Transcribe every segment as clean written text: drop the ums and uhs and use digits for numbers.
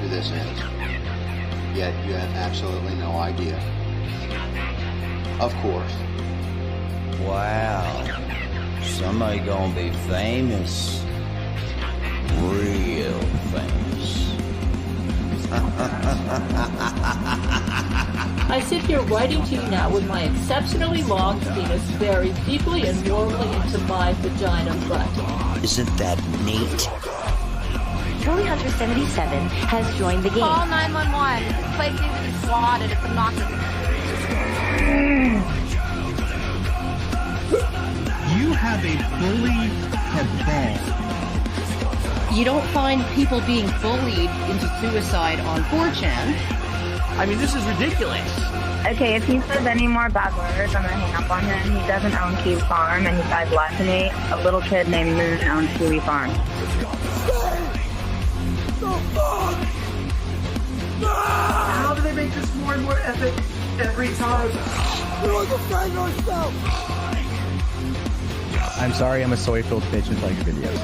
country this is, yet you have absolutely no idea. Of course. Wow. Somebody gonna be famous. Real famous. I sit here writing to you now with my exceptionally long penis very deeply and warmly into my vagina butt. Isn't that neat? Julie Hunter 77 has joined the game. Call 911. This place needs to be swatted. It's obnoxious. You have a bully cabal. You don't find people being bullied into suicide on 4chan. I mean, this is ridiculous. Okay, if he says any more bad words, I'm gonna hang up on him. He doesn't own Kiwi Farm, and he died blasphemy. A little kid named Moon owns Kiwi Farm. How do they make this more and more epic every time? We're defend ourselves. I'm sorry, I'm a soy-filled bitch and like videos.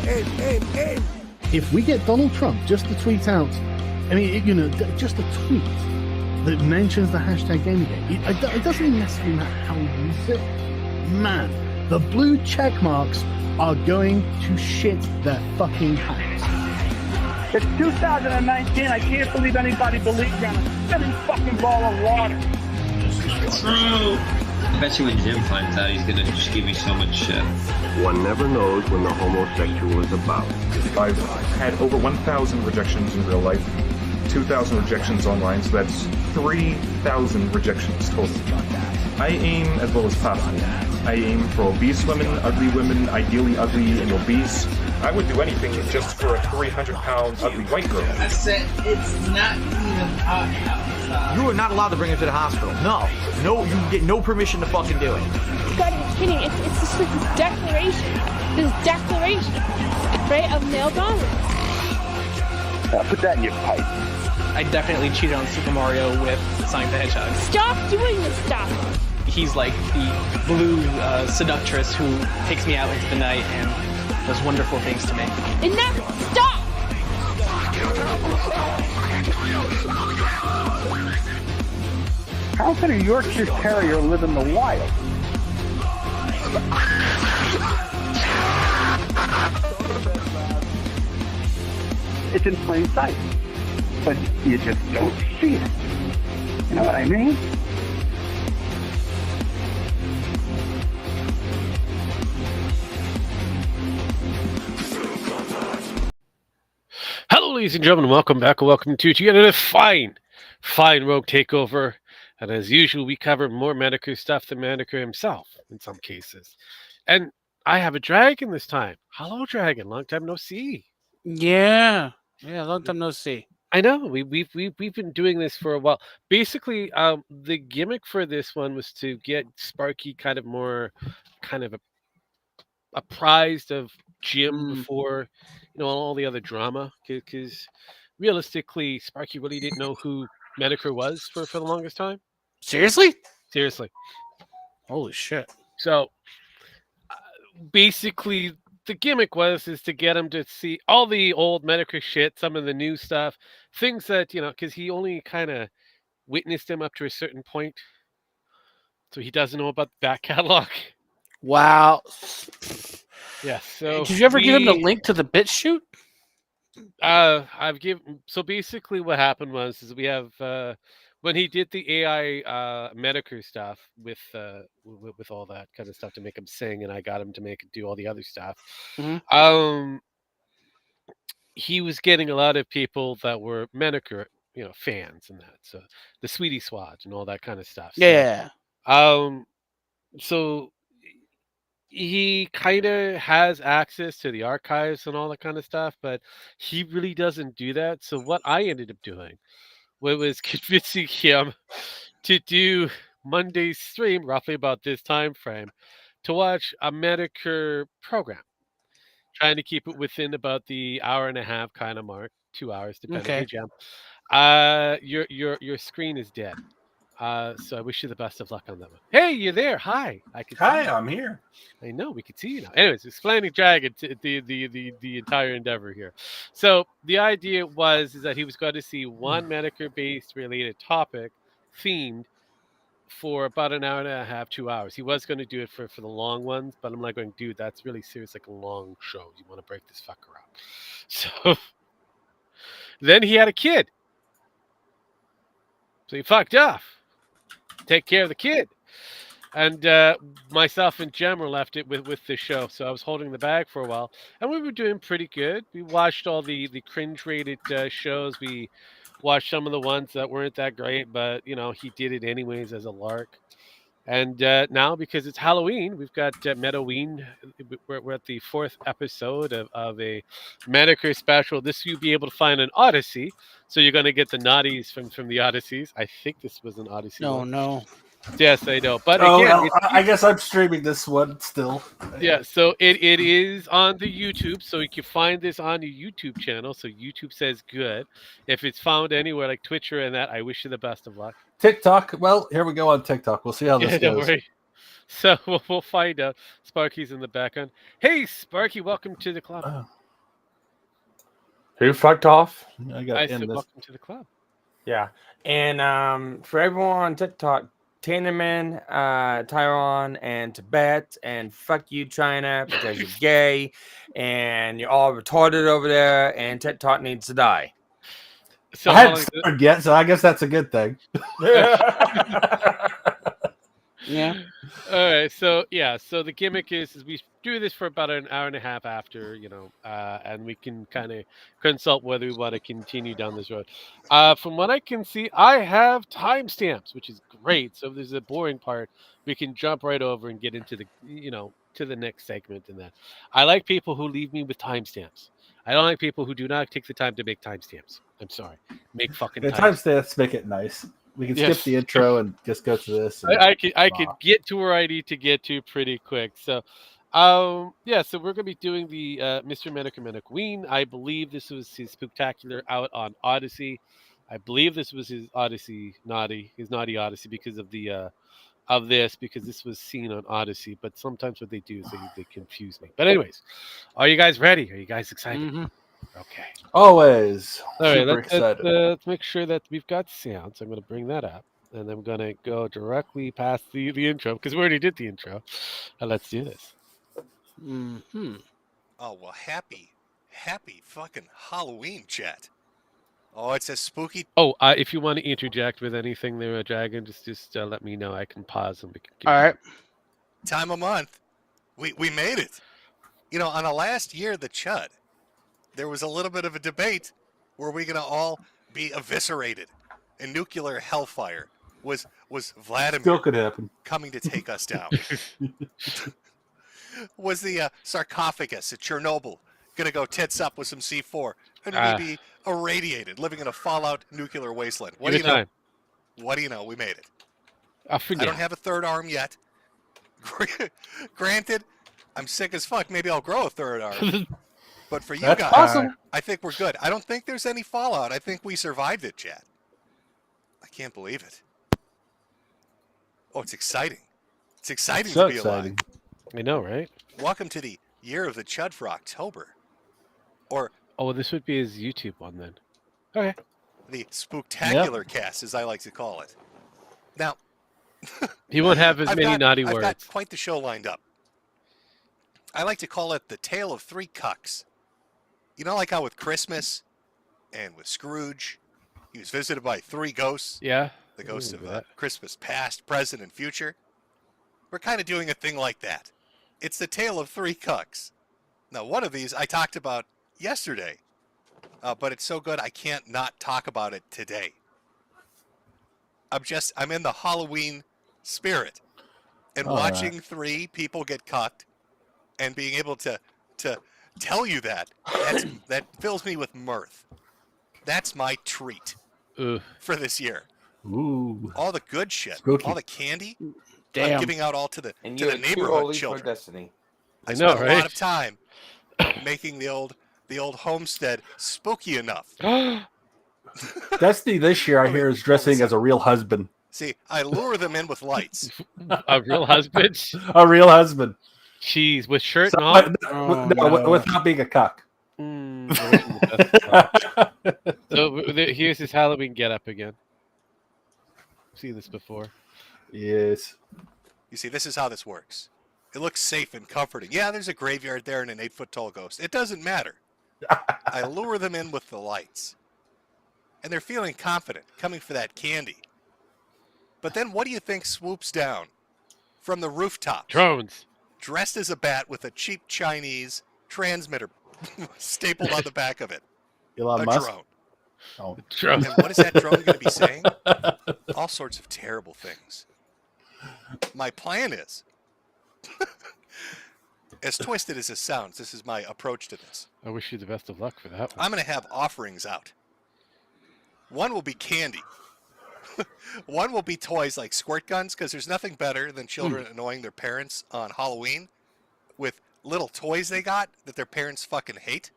Aim. If we get Donald Trump just to tweet out, I mean, just a tweet that mentions the hashtag Gamergate, it doesn't necessarily matter how we use it. Man, the blue check marks are going to shit their fucking pants. It's 2019. I can't believe anybody believes in a spinning fucking ball of water. True. I bet you when Jim finds out, he's gonna just give me so much shit. One never knows when the homosexual is about. I've had over 1,000 rejections in real life, 2,000 rejections online, so that's 3,000 rejections total. I aim as well as possible. I aim for obese women, ideally ugly and obese. I would do anything just for a 300-pound ugly white girl. I said it's not even hot. You are not allowed to bring him to the hospital. No, you get no permission to fucking do it. You gotta be kidding. It's just like this declaration, right, of male dominance. Put that in your pipe. I definitely cheated on Super Mario with Sonic the Hedgehog. Stop doing this stuff. He's like the blue seductress who takes me out into the night and does wonderful things to me. Enough! Stop! How can a Yorkshire Terrier live in the wild? It's in plain sight, but you just don't see it. You know what I mean? Hello, ladies and gentlemen. Welcome back. Welcome to yet another fine Rogue Takeover. And as usual, we cover more Metokur stuff than Metokur himself in some cases. And I have a dragon this time. Hello, dragon. Long time no see. Yeah, long time no see. I know. We've been doing this for a while. Basically, the gimmick for this one was to get Sparky kind of apprised of Jim before, all the other drama. Because realistically, Sparky really didn't know who Metokur was for the longest time. Seriously? Seriously. Holy shit. So, basically, the gimmick is to get him to see all the old Metokur shit, some of the new stuff, things that, because he only kind of witnessed him up to a certain point. So he doesn't know about the back catalog. Wow. Yeah, so... Did you ever give him the link to the BitChute? So basically what happened was we have... when he did the AI Metokur stuff with all that kind of stuff to make him sing, and I got him to do all the other stuff. Mm-hmm. He was getting a lot of people that were Metokur, fans and that. So the Sweetie Swat and all that kind of stuff. Yeah. So he kind of has access to the archives and all that kind of stuff, but he really doesn't do that. So what I ended up doing was convincing him to do Monday's stream, roughly about this time frame, to watch a Metokur program. Trying to keep it within about the hour and a half kind of mark, 2 hours, depending on the jam. Your screen is dead. So I wish you the best of luck on that one. Hey, you're there. Hi. I can. Hi, see you. I'm here. I know. We can see you now. Anyways, explaining Dragon the entire endeavor here. So the idea is that he was going to see one Metokur-based related topic themed for about an hour and a half, 2 hours. He was going to do it for the long ones, but I'm like going, dude, that's really serious, like a long show. You want to break this fucker up. So then he had a kid. So he fucked off. Take care of the kid. And myself and Jem were left it with the show. So I was holding the bag for a while. And we were doing pretty good. We watched all the cringe-rated shows. We watched some of the ones that weren't that great, but, you know, he did it anyways as a lark. And now, because it's Halloween, we've got Metoween. We're at the 4th episode of a Metokur special. This you'll be able to find on Odyssey. So you're going to get the naughties from the Odysseys. I think this was an Odyssey one. No. Yes, I know. But Oh, again, well, I guess I'm streaming this one still. yeah, so it is on the YouTube, so you can find this on the YouTube channel. So YouTube says good. If it's found anywhere like Twitch or that, I wish you the best of luck. TikTok. Well, here we go on TikTok. We'll see how this Don't goes. worry. So we'll find out. Sparky's in the background. Hey, Sparky, welcome to the club. Who fucked off? I said welcome to the club. Yeah. And for everyone on TikTok, Tiananmen, Taiwan, and Tibet, and fuck you, China, because you're gay, and you're all retarded over there, and TikTok needs to die. So I hadn't started yet, so I guess that's a good thing. Yeah. All right. So so the gimmick is we do this for about an hour and a half after, you know, and we can kind of consult whether we want to continue down this road. From what I can see, I have timestamps, which is great. So if there's a boring part, we can jump right over and get into the, you know, to the next segment and that. I like people who leave me with timestamps. I don't like people who do not take the time to make timestamps. I'm sorry. Make fucking timestamps make it nice. We can skip the intro and just go to this. I could get to where I need to get to pretty quick. So, so we're gonna be doing the Mr. Metokur I believe this was his Spooktacular out on Odyssey. I believe this was his naughty Odyssey because of the of this, because this was seen on Odyssey. But sometimes what they do is they confuse me. But anyways, are you guys ready? Are you guys excited? Mm-hmm. Okay. Always. All right, Super excited. let's make sure that we've got sound. So I'm going to bring that up, and I'm going to go directly past the intro because we already did the intro. And let's do this. Mm-hmm. Oh, well, happy fucking Halloween, chat. Oh, it's a spooky... Oh, if you want to interject with anything there, Dragon, just let me know. I can pause and we can... All right. Time of month. We made it. You know, on the last year of the Chud, there was a little bit of a debate. Were we going to all be eviscerated in nuclear hellfire? Was Vladimir Still could happen. coming to take us down? Was the sarcophagus at Chernobyl going to go tits up with some C4 and we be irradiated, living in a fallout nuclear wasteland? What do you know? What do you know? We made it. I don't have a third arm yet. Granted, I'm sick as fuck. Maybe I'll grow a third arm. But for you That's guys, awesome. I think we're good. I don't think there's any fallout. I think we survived it, Chad. I can't believe it. Oh, it's exciting. It's exciting So to be exciting. alive. I know, right? Welcome to the year of the Chud for October. Or Oh, this would be his YouTube one then. Okay. the Spooktacular cast, as I like to call it. Now, He won't have as many naughty I've words. got quite the show lined up. I like to call it the Tale of Three Cucks. You know, like how with Christmas and with Scrooge, he was visited by three ghosts. Yeah. The ghosts of Christmas past, present, and future. We're kind of doing a thing like that. It's the Tale of Three Cucks. Now, one of these I talked about yesterday, but it's so good I can't not talk about it today. I'm in the Halloween spirit, and watching three people get cucked and being able to tell you that fills me with mirth. That's my treat for this year. Ooh. All the good shit, Spooky. all the candy, Damn. I'm giving out all to the neighborhood holy children. for destiny. I know, spent a right? lot of time making the old homestead spooky enough. Destiny this year, I hear, is dressing as a real husband. See, I lure them in with lights. A real husband. A real husband. Jeez, with shirt So, and all. without being a cuck. So here's his Halloween getup again. Seen this before. Yes. You see, this is how this works. It looks safe and comforting. Yeah, there's a graveyard there and an 8-foot-tall ghost. It doesn't matter. I lure them in with the lights. And they're feeling confident, coming for that candy. But then what do you think swoops down from the rooftop? Drones. Dressed as a bat with a cheap Chinese transmitter stapled on the back of it. Elon a Musk? drone. Oh. And what is that drone going to be saying? All sorts of terrible things. My plan is, as twisted as this sounds, this is my approach to this. I wish you the best of luck for that one. I'm going to have offerings out. One will be candy. One will be toys like squirt guns, because there's nothing better than children annoying their parents on Halloween with little toys they got that their parents fucking hate.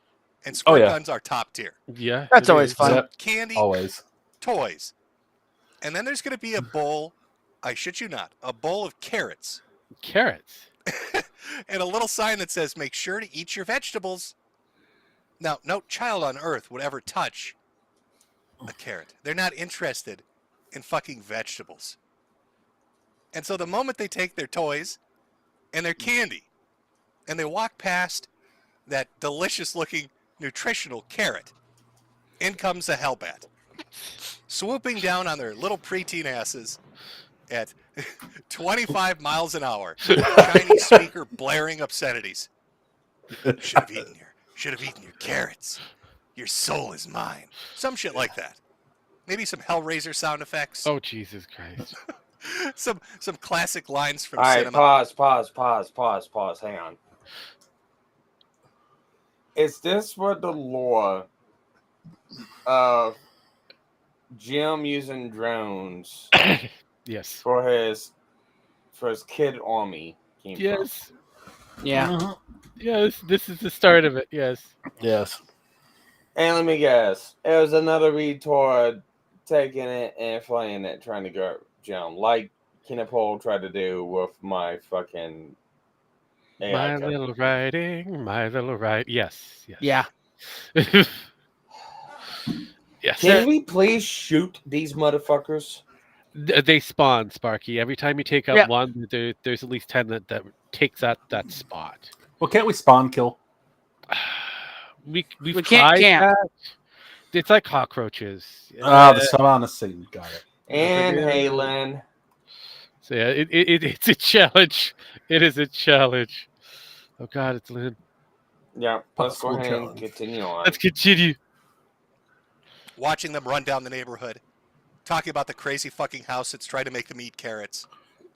And squirt guns are top tier. Yeah. That's always fun. So candy, always. toys. And then there's going to be a bowl, I shit you not, a bowl of carrots. Carrots? And a little sign that says, make sure to eat your vegetables. Now, no child on earth would ever touch a carrot. They're not interested in fucking vegetables. And so the moment they take their toys and their candy and they walk past that delicious looking nutritional carrot, in comes a hellbat, swooping down on their little preteen asses at 25 miles an hour, Chinese speaker blaring obscenities. Should have eaten your carrots. Your soul is mine. Some shit like that. Maybe some Hellraiser sound effects. Oh, Jesus Christ. some classic lines from All right, cinema. pause. Hang on. Is this what the lore of Jim using drones yes. for his kid army came Yes. from? Yeah. Yes, this is the start of it. Yes. Yes. And let me guess, it was another retard taking it and flying it, trying to go Jim, like Kinapol tried to do with my fucking AI My little writing. Yes. Yeah. Yes. Can we please shoot these motherfuckers? They spawn, Sparky. Every time you take out Yeah. one, there's at least 10 that takes that spot. Well, can't we spawn kill? We've We can't tried camp. that. It's like cockroaches. The spawn scene. Got it. And Halen. So yeah, it's a challenge. It is a challenge. Oh God, it's Lynn. Yeah, let's go Possible ahead and challenge. continue on. Let's continue. Watching them run down the neighborhood, talking about the crazy fucking house that's trying to make them eat carrots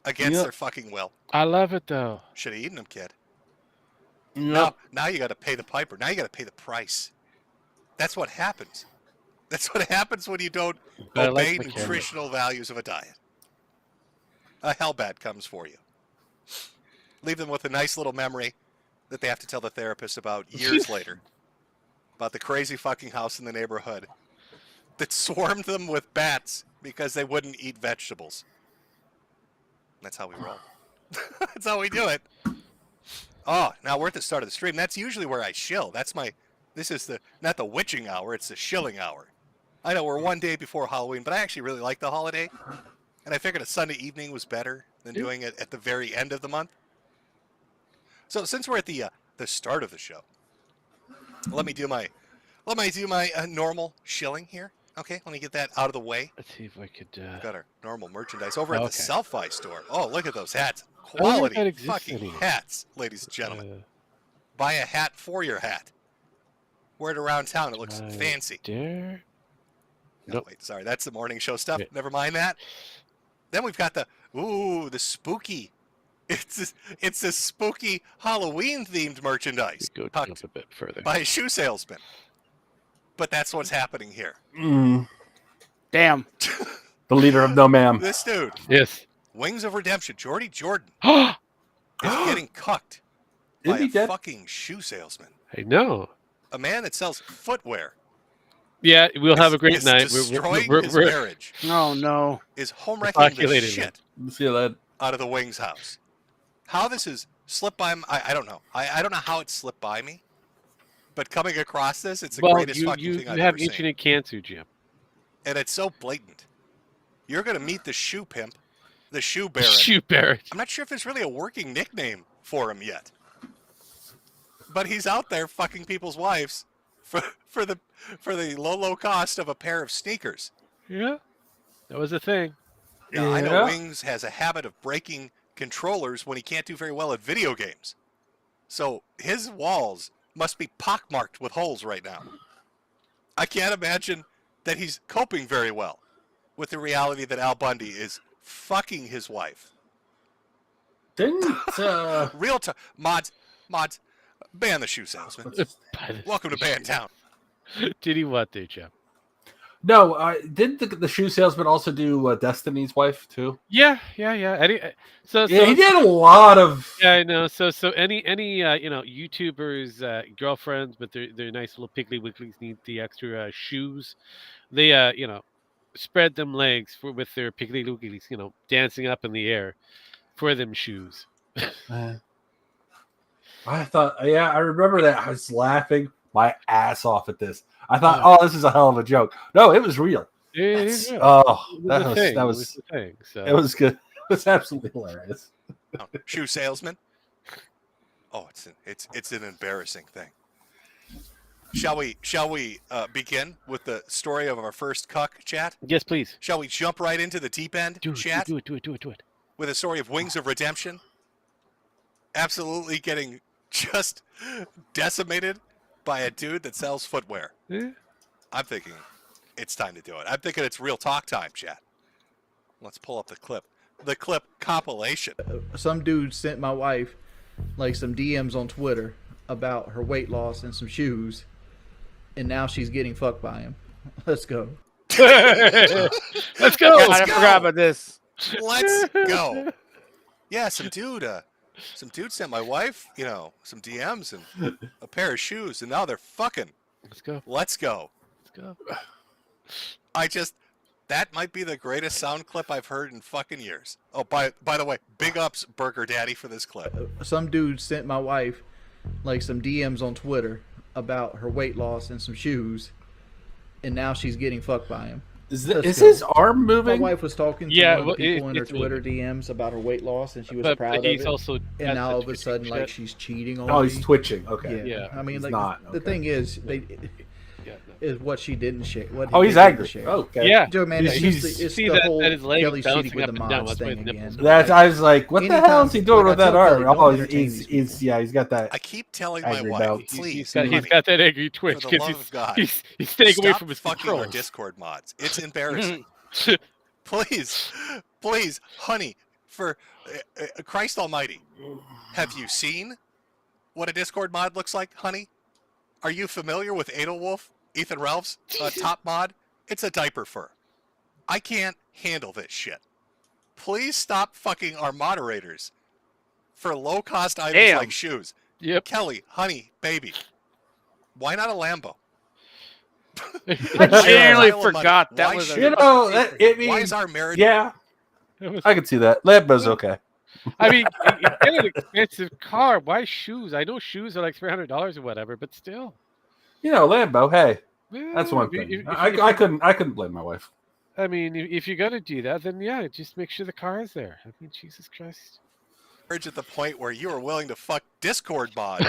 against Yep. their fucking will. I love it though. Should have eaten them, kid. Yep. Now you got to pay the piper. Now you got to pay the price. That's what happens. That's what happens when you don't I like obey my carrot. nutritional values of a diet. A hellbat comes for you. Leave them with a nice little memory that they have to tell the therapist about years later. About the crazy fucking house in the neighborhood that swarmed them with bats because they wouldn't eat vegetables. That's how we roll. That's how we do it. Oh, now we're at the start of the stream. That's usually where I shill. This is not the witching hour, it's the shilling hour. I know we're one day before Halloween, but I actually really like the holiday. And I figured a Sunday evening was better than doing it at the very end of the month. So since we're at the start of the show, let me do my normal shilling here. Okay, let me get that out of the way. Let's see if I could. We've got our normal merchandise over at the Okay. Self-Fi store. Oh, look at those hats. I wonder if that Quality exists fucking anymore. hats, ladies and gentlemen. Buy a hat for your hat. Wear it around town. It looks fancy. There. No, Nope. wait, sorry. That's the morning show stuff. Yeah. Never mind that. Then we've got the spooky. It's a spooky Halloween-themed merchandise. Go tucked jump a bit further. by a shoe salesman. But that's what's happening here. Damn. The leader of No Ma'am. This dude, Yes. Wings of Redemption, Jordy Jordan, is getting cucked by Is he a dead? fucking shoe salesman. I know. A man that sells footwear Yeah, we'll have a great night. Destroying his We're marriage. No, no. Is home wrecking the populated shit Let's see that. out of the Wings house. How this is slipped by me, I don't know. I don't know how it slipped by me. But coming across this, it's the greatest fucking thing I've you have ever seen. internet cancer, Jim. And it's so blatant. You're going to meet the shoe pimp, the shoe baron. Shoe baron. I'm not sure if there's really a working nickname for him yet. But he's out there fucking people's wives for the low cost of a pair of sneakers. Yeah, that was a thing. Now, I know Wings has a habit of breaking controllers when he can't do very well at video games. So his walls must be pockmarked with holes right now. I can't imagine that he's coping very well with the reality that Al Bundy is fucking his wife. Didn't real time mods ban the shoe salesman. Welcome to Ban Town. Did he what there, Jeff? No, didn't the shoe salesman also do Destiny's Wife too? Yeah. So he did a lot of. Yeah, I know. So any YouTubers girlfriends with their nice little piggly wigglies need the extra shoes. They spread them legs with their piggly wigglies, dancing up in the air for them shoes. I thought, I remember that. I was laughing my ass off at this. I thought, this is a hell of a joke. No, it was real. It is real. Oh, It that was was the thing. So. It was good. It was absolutely hilarious. Shoe salesman. Oh, it's an embarrassing thing. Shall we begin with the story of our first cuck, chat? Yes, please. Shall we jump right into the deep end, chat? Do it. With a story of Wings of Redemption. Absolutely getting just decimated by a dude that sells footwear. Yeah. I'm thinking it's time to do it. I'm thinking it's real talk time, chat. Let's pull up the clip. The clip compilation. Some dude sent my wife like some DMs on Twitter about her weight loss and some shoes, and now she's getting fucked by him. Let's go. Let's go. I forgot about this. Let's go. Yeah, some dude sent my wife, some DMs and a pair of shoes, and now they're fucking. Let's go. Let's go. That might be the greatest sound clip I've heard in fucking years. Oh, by the way, big ups Burger Daddy for this clip. Some dude sent my wife like some DMs on Twitter about her weight loss and some shoes, and now she's getting fucked by him. Is his arm moving? My wife was talking to one of the people in her Twitter DMs about her weight loss, and she was proud of it. Also and now all of a sudden, like, she's cheating on me. Oh, he's twitching. Okay. Yeah. I mean, He's like, not. the thing is, is what she didn't share. He's angry. Share. Okay. Yeah. Joe, man, it's the whole that his leg Kelly's bouncing cheating with up the and down. mods That's why thing his nipples again. I was like, what the hell is he doing with that arm? Oh, he's got that. I keep telling my angry wife, note. please. He's got that angry twitch For the because love of God, he's staying away stop from his fucking our controls. Discord mods. It's embarrassing. Please, honey, for Christ Almighty, have you seen what a Discord mod looks like, honey? Are you familiar with Edelwolf, Ethan Ralph's top mod? It's a diaper fur. I can't handle this shit. Please stop fucking our moderators for low-cost items like shoes. Yep. Kelly, honey, baby. Why not a Lambo? I genuinely forgot that was why is our marriage? Yeah, I can see that. Lambo's okay. I mean, you get an expensive car. Why shoes? I know shoes are like $300 or whatever, but still. Lambo. Hey, Yeah, that's one thing. I couldn't blame my wife. I mean, if you're gonna do that, then yeah, just make sure the car is there. I mean, Jesus Christ. At the point where you are willing to fuck Discord mods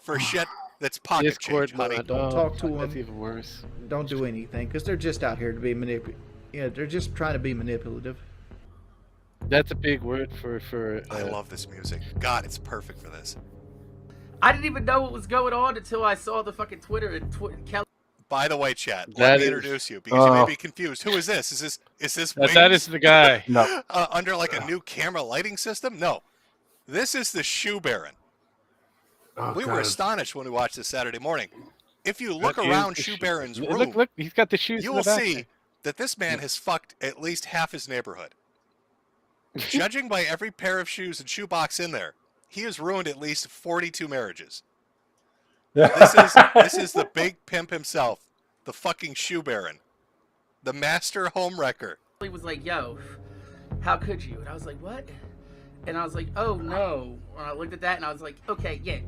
for shit that's pocket Discord change, honey. mod. Don't talk to them. That's even worse. Don't do anything because they're just out here to be manipulative. Yeah, they're just trying to be manipulative. That's a big word for. I love this music. God, it's perfect for this. I didn't even know what was going on until I saw the fucking Twitter and Kelly. By the way, chat, let me introduce you because you may be confused. Who is this? Is this Wings? That is the guy. No. Under like a new camera lighting system? No. This is the Shoe Baron. We were astonished when we watched this Saturday morning. If you look around Shoe Baron's room, look, he's got the shoes. You will see that this man has fucked at least half his neighborhood. Judging by every pair of shoes and shoebox in there, he has ruined at least 42 marriages. This is the big pimp himself, the fucking shoe baron, the master home wrecker. He was like, "Yo, how could you?" And I was like, "What?" And I was like, "Oh no." And I looked at that and I was like, "Okay, yeah,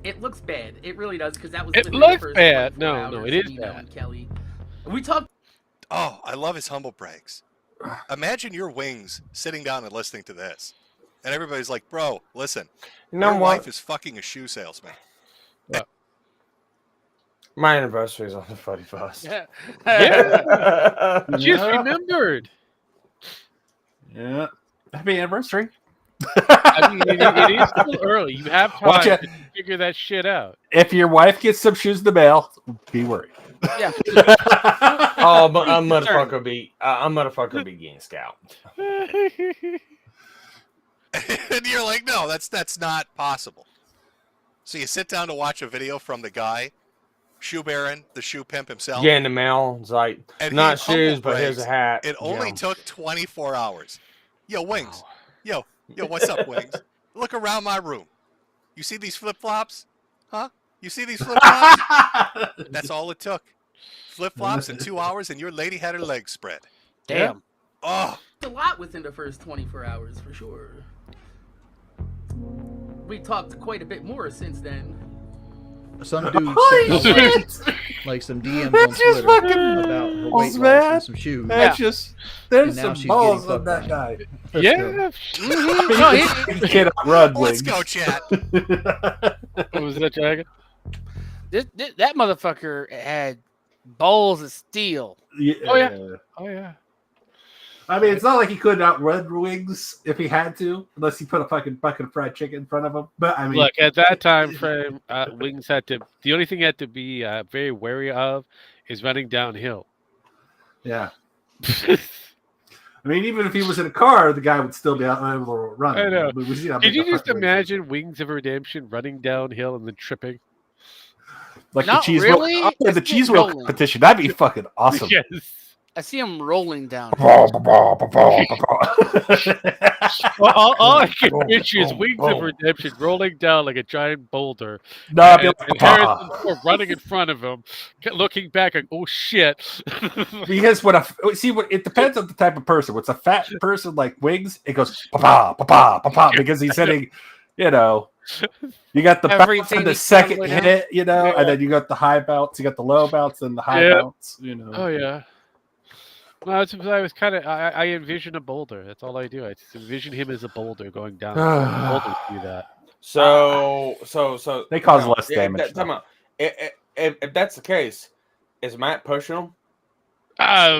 it looks bad. It really does because that was." It within the looks first bad. 24 No, hours, it is Nino bad. and Kelly. We talked. Oh, I love his humble brags. Imagine your wings sitting down and listening to this, and everybody's like, "Bro, listen, You know your what? wife is fucking a shoe salesman." My anniversary is on the 31st. Yeah. Yeah. Just remembered. Yeah. Happy anniversary. I mean, it is still early. You have Watch time it. to figure that shit out. If your wife gets some shoes in the mail, be worried. Yeah. Oh, but I'm motherfucker be getting scalped. And you're like, "No, that's not possible." So you sit down to watch a video from the guy, shoe baron, the shoe pimp himself. Get in the mail. It's like, And not he shoes, humble but here's a brags, hat. It only Yeah. took 24 hours. Yo, Wings. Yo, what's up, Wings? Look around my room. You see these flip-flops? Huh? You see these flip-flops? That's all it took. Flip-flops in 2 hours, and your lady had her legs spread. Damn. Oh. A lot within the first 24 hours for sure. We talked quite a bit more since then. Some dude Holy sent shit! like some DMs That's on just Twitter fucking about her balls, weight loss man. and some shoes. That's just there's And now some she's balls getting on that guy. Yeah. No, You cannot run, Let's Wings. go, chat. What was that, Dragon? that motherfucker had balls of steel. Oh yeah. Oh yeah. I mean, it's not like he couldn't outrun Wings if he had to, unless he put a fucking bucket of fried chicken in front of him. But I mean, Look, at that time frame, Wings had to. The only thing he had to be very wary of is running downhill. yeah. I mean, even if he was in a car, the guy would still be able to run. I know. We see how Did big you a just fucking Wings is. imagine Wings of Redemption running downhill and then tripping? Like Not the cheese really. wheel, the It's cheese just wheel rolling. competition? That'd be fucking awesome. Yes. I see him rolling down. Well, all I can picture is Wings of Redemption rolling down like a giant boulder. No, I'd be and, like, and Harrison Ford running in front of him, looking back like, "Oh shit!" Because it depends on the type of person. What's a fat person like Wings? It goes pa pa pa pa because he's hitting. You know, you got the bounce Everything and the he's second doing now. hit. You know, and then you got the high bounce. You got the low bounce and the high bounce. You know. Oh yeah. Well, I was kind of. I envision a boulder. That's all I do. I just envision him as a boulder going down. Boulders do that. So They cause less damage, Time out. If that's the case, is Matt pushing him?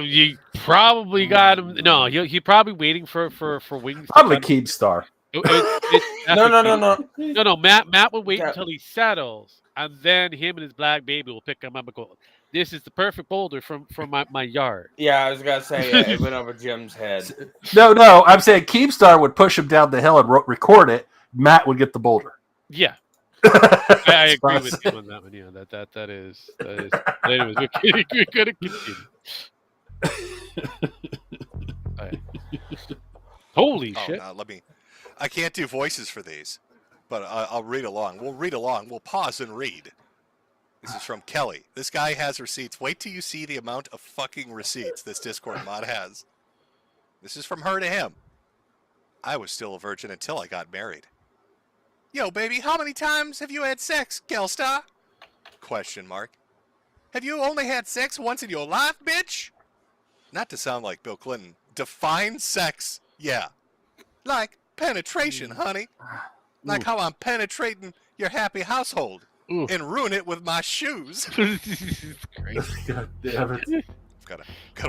You probably got him. No, he probably waiting for Wings. Probably Keemstar. No. Matt will wait until he settles, and then him and his black baby will pick him up and go, "This is the perfect boulder from my yard." Yeah, I was gonna say it went over Jim's head. No. I'm saying Keemstar would push him down the hill and record it. Matt would get the boulder. Yeah. I agree with you on that one. Yeah, that is. Anyways, we're gonna continue. Right. Holy shit! No, I can't do voices for these, but I'll read along. We'll read along. We'll pause and read. This is from Kelly. This guy has receipts. Wait till you see the amount of fucking receipts this Discord mod has. This is from her to him. I was still a virgin until I got married. Yo, baby, how many times have you had sex, Gelstar? Question mark. Have you only had sex once in your life, bitch? Not to sound like Bill Clinton. Define sex. Yeah. Like penetration, honey. Like how I'm penetrating your happy household and ruin it with my shoes. Crazy. God damn it. Gotta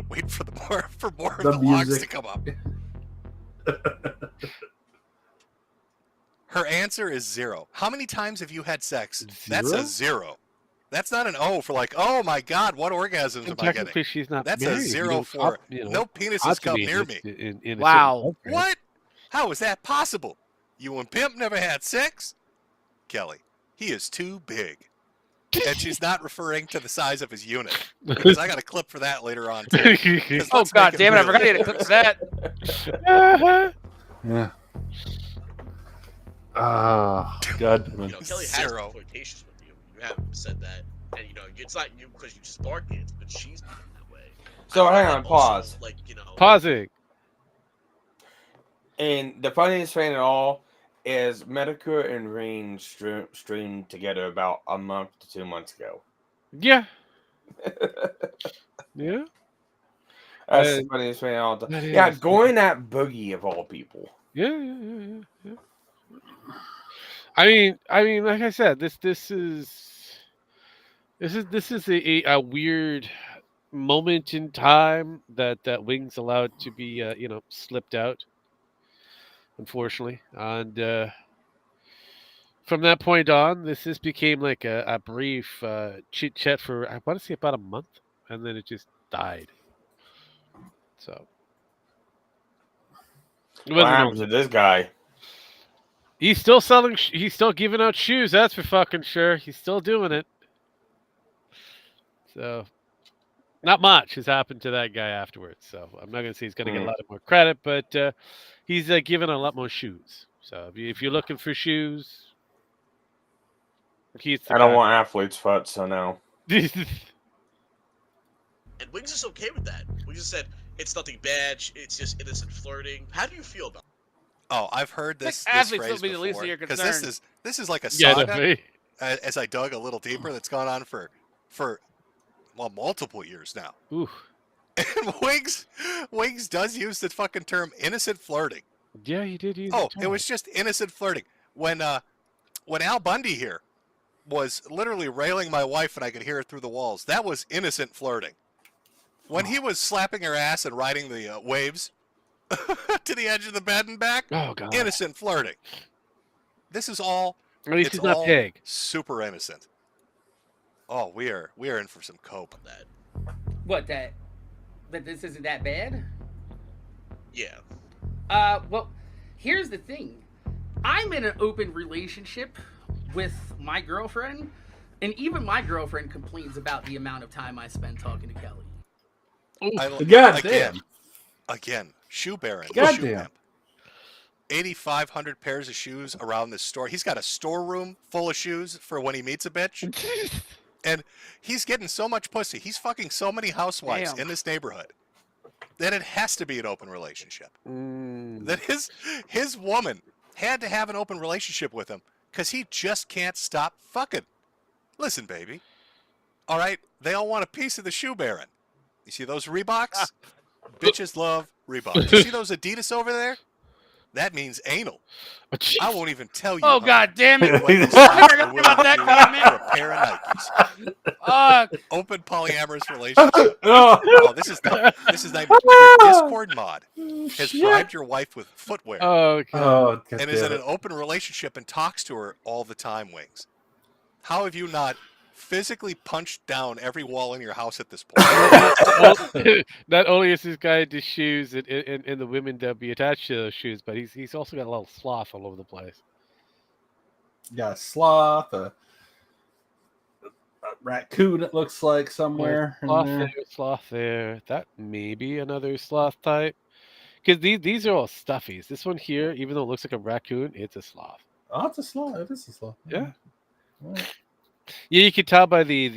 wait for more of The the logs music. to come up. Her answer is 0. How many times have you had sex? That's a 0. That's not an O for like, oh my god, what orgasms am I Technically, getting? she's not That's married. a You 0 know, for no penises come near me. In Wow. What? How is that possible? You and Pimp never had sex? Kelly, he is too big. And she's not referring to the size of his unit. Because I got a clip for that later on, too. 'Cause Oh let's god make damn it! I real. forgot you had a clip for that. Yeah. Oh, God. Kelly has been flirtatious with you. You haven't said that. And it's not you because you spark it, but she's not that way. So I hang find on, that also, pause. Like Pausing. And the funniest thing of all is Metokur and Rain streamed together about a month to 2 months ago. Yeah. Yeah. That's the funniest thing of all. That Yeah, is. going at Boogie of all people. Yeah. I mean, like I said, this is a weird moment in time that Wings allowed to be slipped out, unfortunately, and from that point on, this became like a brief chit chat for I want to say about a month, and then it just died. So What happens to this guy? He's still selling. He's still giving out shoes. That's for fucking sure. He's still doing it. So, not much has happened to that guy afterwards. So I'm not gonna say he's gonna get a lot more credit, but he's given a lot more shoes. So if you're looking for shoes, he's the I don't guy. want athletes' foot, so no. And Wings is okay with that. We just said it's nothing bad. It's just innocent flirting. How do you feel about it? Oh, I've heard this athletes phrase will be the least before. of your Because concerns. this is like a Yeah, saga. definitely. As I dug a little deeper, that's gone on for multiple years now. Ooh. And Wings does use the fucking term innocent flirting. Yeah, he did use. Oh, it was just innocent flirting. When Al Bundy here was literally railing my wife and I could hear it through the walls, that was innocent flirting. When he was slapping her ass and riding the waves to the edge of the bed and back, oh god, innocent flirting. This is all. At least he's not pig. Super innocent. Oh, we are in for some cope. That this isn't that bad? Yeah. Well, here's the thing. I'm in an open relationship with my girlfriend, and even my girlfriend complains about the amount of time I spend talking to Kelly. Again, shoe baron. God shoe damn. pimp. 8,500 pairs of shoes around this store. He's got a storeroom full of shoes for when he meets a bitch. And he's getting so much pussy. He's fucking so many housewives in this neighborhood that it has to be an open relationship. That his woman had to have an open relationship with him because he just can't stop fucking. Listen, baby. All right, they all want a piece of the shoe baron. You see those Reeboks? Bitches love Reeboks. You see those Adidas over there? That means anal. I won't even tell you. Oh, God damn it. What this I forgot about that comment. for a pair of Nikes. Open polyamorous relationship. Oh, this is not even your Discord mod has bribed your wife with footwear. Oh, God. And is in an open relationship and talks to her all the time, Wings. How have you not physically punched down every wall in your house at this point? Not only is this guy into shoes and the women that be attached to those shoes, but he's also got a little sloth all over the place. Got a sloth, a raccoon, it looks like, somewhere. in Sloth there. there, sloth there. That may be another sloth type. Because these are all stuffies. This one here, even though it looks like a raccoon, it's a sloth. Oh, it's a sloth. It is a sloth. Yeah. Yeah, you can tell by the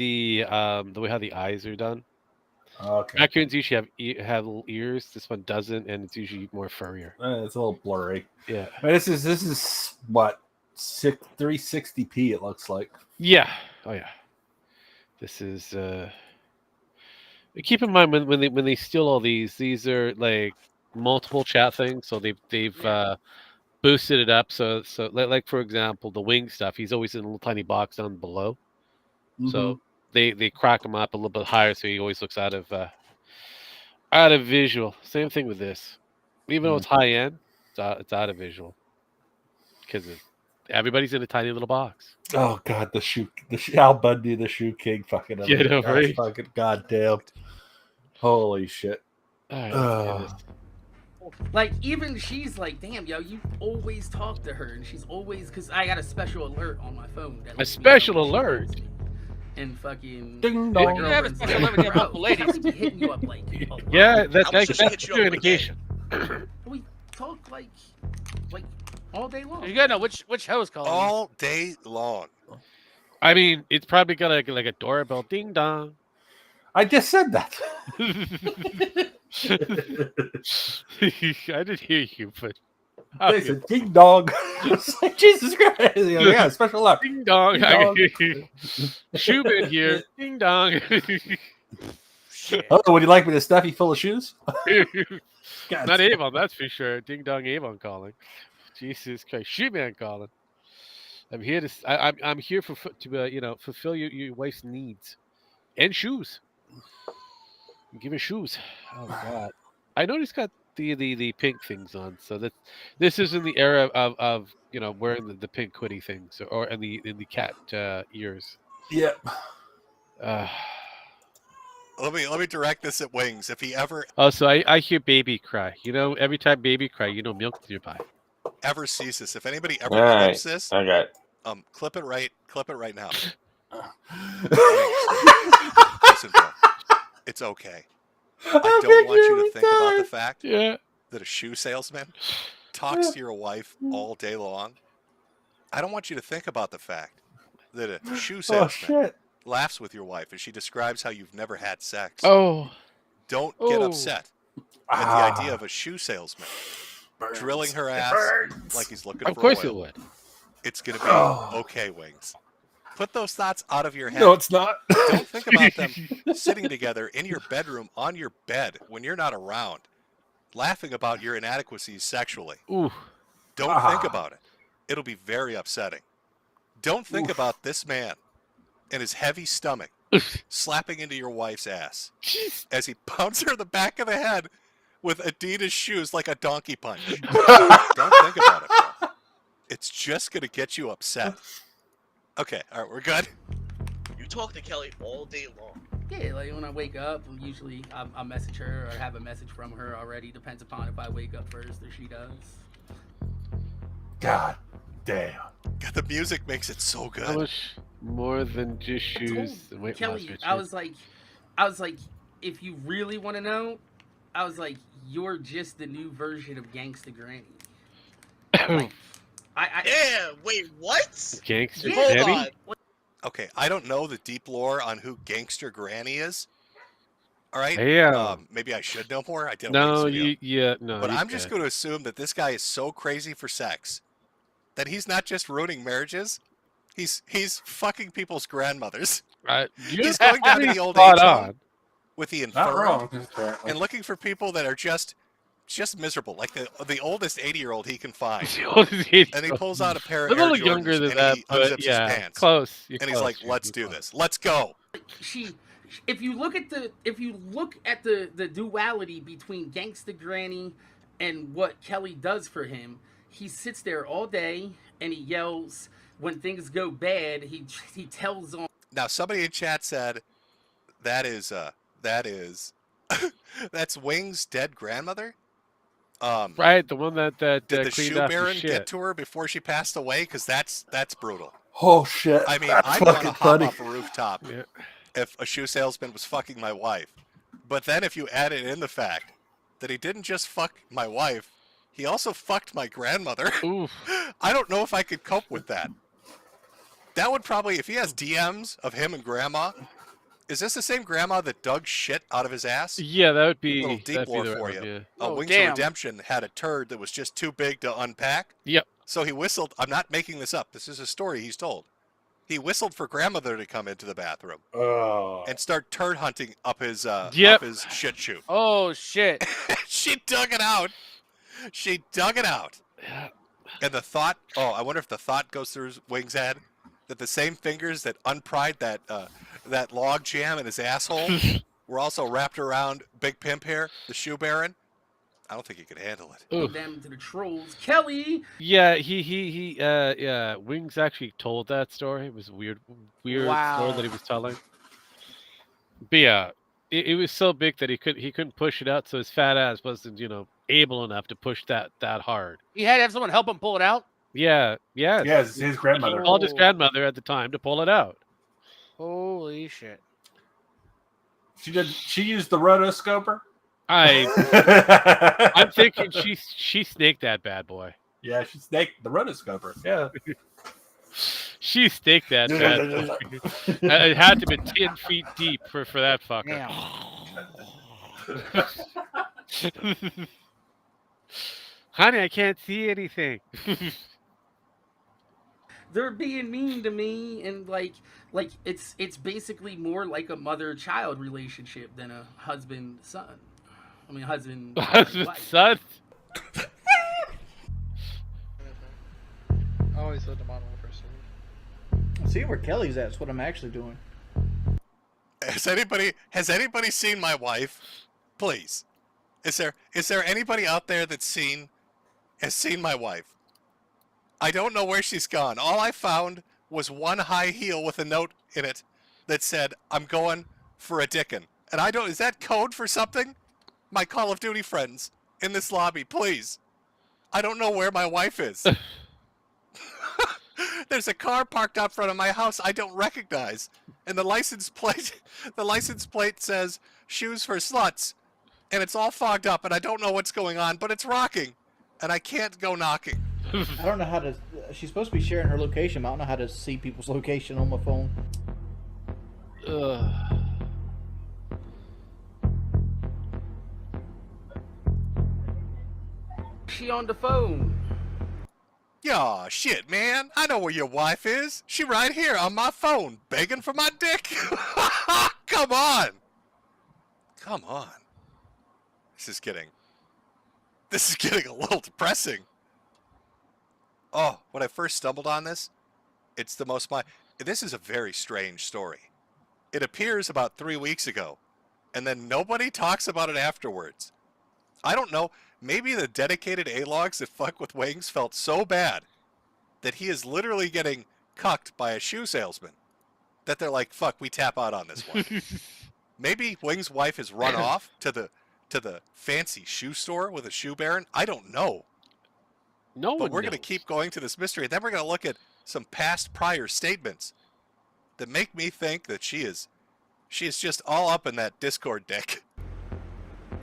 way how the eyes are done. Okay. Raccoons usually have little ears. This one doesn't, and it's usually more furrier. It's a little blurry. Yeah. I mean, this is what 360p. It looks like. Yeah. Oh yeah. This is. Keep in mind when they steal all these are like multiple chat things, so they've boosted it up. So like for example, the wing stuff. He's always in a little tiny box down below. So they crack him up a little bit higher, so he always looks out of visual. Same thing with this. Even though it's high end, it's out of visual because everybody's in a tiny little box. Oh God, the Al Bundy, the shoe king, fucking. Yeah, no, right? Fucking goddamn. Holy shit. Like, even she's like, damn, yo, you always talk to her. And she's always, because I got a special alert on my phone. That a special alert? And fucking. Ding dong. You have a special alert with a couple ladies. Hitting you up like. Yeah, that's your indication. We talk like all day long. You gotta know which host calling. All day long. I mean, it's probably got like a doorbell, ding dong. I just said that. I didn't hear you, but They said ding dong. It's like, Jesus Christ. Yeah, special luck. Ding dong. Ding dong. Shoeman here. Ding dong. Oh, would you like me to stuff you full of shoes? God. Not Avon, that's for sure. Ding dong Avon calling. Jesus Christ. Shoeman calling. I'm here to I'm here to fulfill your wife's needs. And shoes. Give her shoes. Oh God. I know he's got the pink things on, so this is in the era of wearing the pink hoodie things or in the cat ears. Yep. Let me direct this at Wings. If he ever So I hear baby cry. Every time baby cry, milk's nearby. ever sees this, if anybody ever All right. clips this, Okay. clip it right now. Listen, bro, it's okay. I don't want you to think about the fact that a shoe salesman talks to your wife all day long. I don't want you to think about the fact that a shoe salesman laughs with your wife as she describes how you've never had sex. Oh. Don't get upset at the idea of a shoe salesman drilling her ass like he's looking for oil. Of course it would. It's going to be okay, Wings. Put those thoughts out of your head. No, it's not. Don't think about them sitting together in your bedroom on your bed when you're not around, laughing about your inadequacies sexually. Ooh. Don't think about it. It'll be very upsetting. Don't think about this man and his heavy stomach slapping into your wife's ass as he pounds her in the back of the head with Adidas shoes like a donkey punch. Don't think about it, bro. It's just going to get you upset. Okay, all right, we're good. You talk to Kelly all day long. Yeah, like when I wake up, usually I'll message her or have a message from her already. Depends upon if I wake up first or she does. God damn. God, the music makes it so good. How much more than just shoes and weight loss, Kelly, Richard? I was like, if you really want to know, I was like, you're just the new version of Gangsta Granny. Yeah, wait, what? Gangsta Hold Granny? on. Okay, I don't know the deep lore on who Gangster Granny is. All right? Yeah. Maybe I should know more. I didn't. No, But he's I'm just good. going to assume that this guy is so crazy for sex that he's not just ruining marriages. He's fucking people's grandmothers. He's going down to the old age home with the Not wrong. infirm and looking for people that are just miserable, like the oldest 80-year-old he can find. And he pulls out a pair of A little Air younger Jordans than and that, he but unzips yeah, his pants. close. And he's like, "Let's do this. Let's go." If you look at the duality between Gangsta Granny and what Kelly does for him, he sits there all day and he yells when things go bad. He tells on. Now somebody in chat said that is that's Wing's dead grandmother. Right, the one that did the cleaned shoe up baron his get shit. to her before she passed away? Because that's brutal. Oh shit! I mean, That's I'd want to fucking hop funny. off a rooftop if a shoe salesman was fucking my wife. But then if you added in the fact that he didn't just fuck my wife, he also fucked my grandmother. I don't know if I could cope with that. That would probably, if he has DMs of him and grandma, is this the same grandma that dug shit out of his ass? Yeah, that would be A little deep that'd be lore the for right you. one, yeah. Oh, Wings of Redemption had a turd that was just too big to unpack. Yep. So he whistled. I'm not making this up. This is a story he's told. He whistled for grandmother to come into the bathroom and start turd hunting up his up his shit chute. Oh shit! She dug it out. She dug it out. And the thought. Oh, I wonder if the thought goes through Wings' head that the same fingers that unpried that log jam in his asshole were also wrapped around Big Pimp here, the shoe baron. I don't think he could handle it. Them to the trolls, Kelly. Yeah, yeah. Wings actually told that story. It was a weird story that he was telling. But yeah, it was so big that he couldn't push it out, so his fat ass wasn't able enough to push that hard. He had to have someone help him pull it out. Yeah. Yeah, it's his grandmother. He called his grandmother at the time to pull it out. Holy shit! She used the rotoscoper. I'm thinking she snaked that bad boy. Yeah, she snaked the rotoscoper. Yeah. She staked that bad. It had to be 10 feet deep for that fucker. Honey, I can't see anything. They're being mean to me, and like it's basically more like a mother-child relationship than a husband-son. I mean, husband son. Always let the model person. See where Kelly's at. That's what I'm actually doing. Has anybody seen my wife? Please. Is there anybody out there has seen my wife? I don't know where she's gone. All I found was one high heel with a note in it that said, "I'm going for a dickin'." And is that code for something? My Call of Duty friends in this lobby, please. I don't know where my wife is. There's a car parked out front of my house I don't recognize. And the license plate says "shoes for sluts." And it's all fogged up and I don't know what's going on, but it's rocking. And I can't go knocking. I don't know how to. She's supposed to be sharing her location, but I don't know how to see people's location on my phone. She on the phone. Yeah, shit, man. I know where your wife is. She right here on my phone, begging for my dick. Come on. Come on. This is getting a little depressing. Oh, when I first stumbled on this, this is a very strange story. It appears about 3 weeks ago, and then nobody talks about it afterwards. I don't know, maybe the dedicated A-logs that fuck with Wings felt so bad that he is literally getting cucked by a shoe salesman that they're like, fuck, we tap out on this one. Maybe Wings' wife has run off to the fancy shoe store with a shoe baron. I don't know. But we're going to keep going to this mystery. Then we're going to look at some past prior statements that make me think that she is just all up in that Discord deck.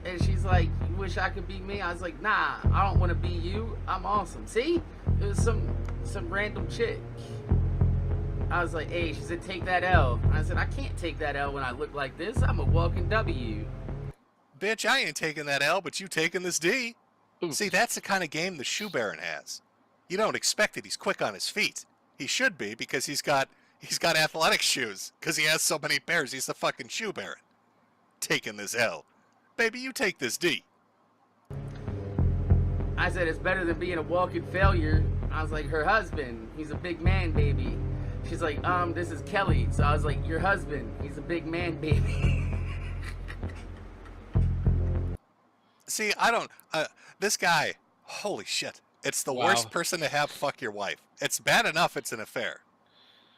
And she's like, "You wish I could be me?" I was like, "Nah, I don't want to be you. I'm awesome." See? It was some random chick. I was like, "Hey," she said, "take that L." I said, "I can't take that L when I look like this. I'm a walking W." Bitch, I ain't taking that L, but you taking this D. Ooh. See, that's the kind of game the shoe baron has. You don't expect it. He's quick on his feet. He should be because he's got athletic shoes because he has so many pairs. He's the fucking shoe baron. Taking this L. Baby, you take this D. I said, "It's better than being a walking failure." I was like, "Her husband, he's a big man, baby." She's like, "This is Kelly." So I was like, "Your husband, he's a big man, baby." See, I don't... this guy, holy shit. It's the worst person to have fuck your wife. It's bad enough it's an affair.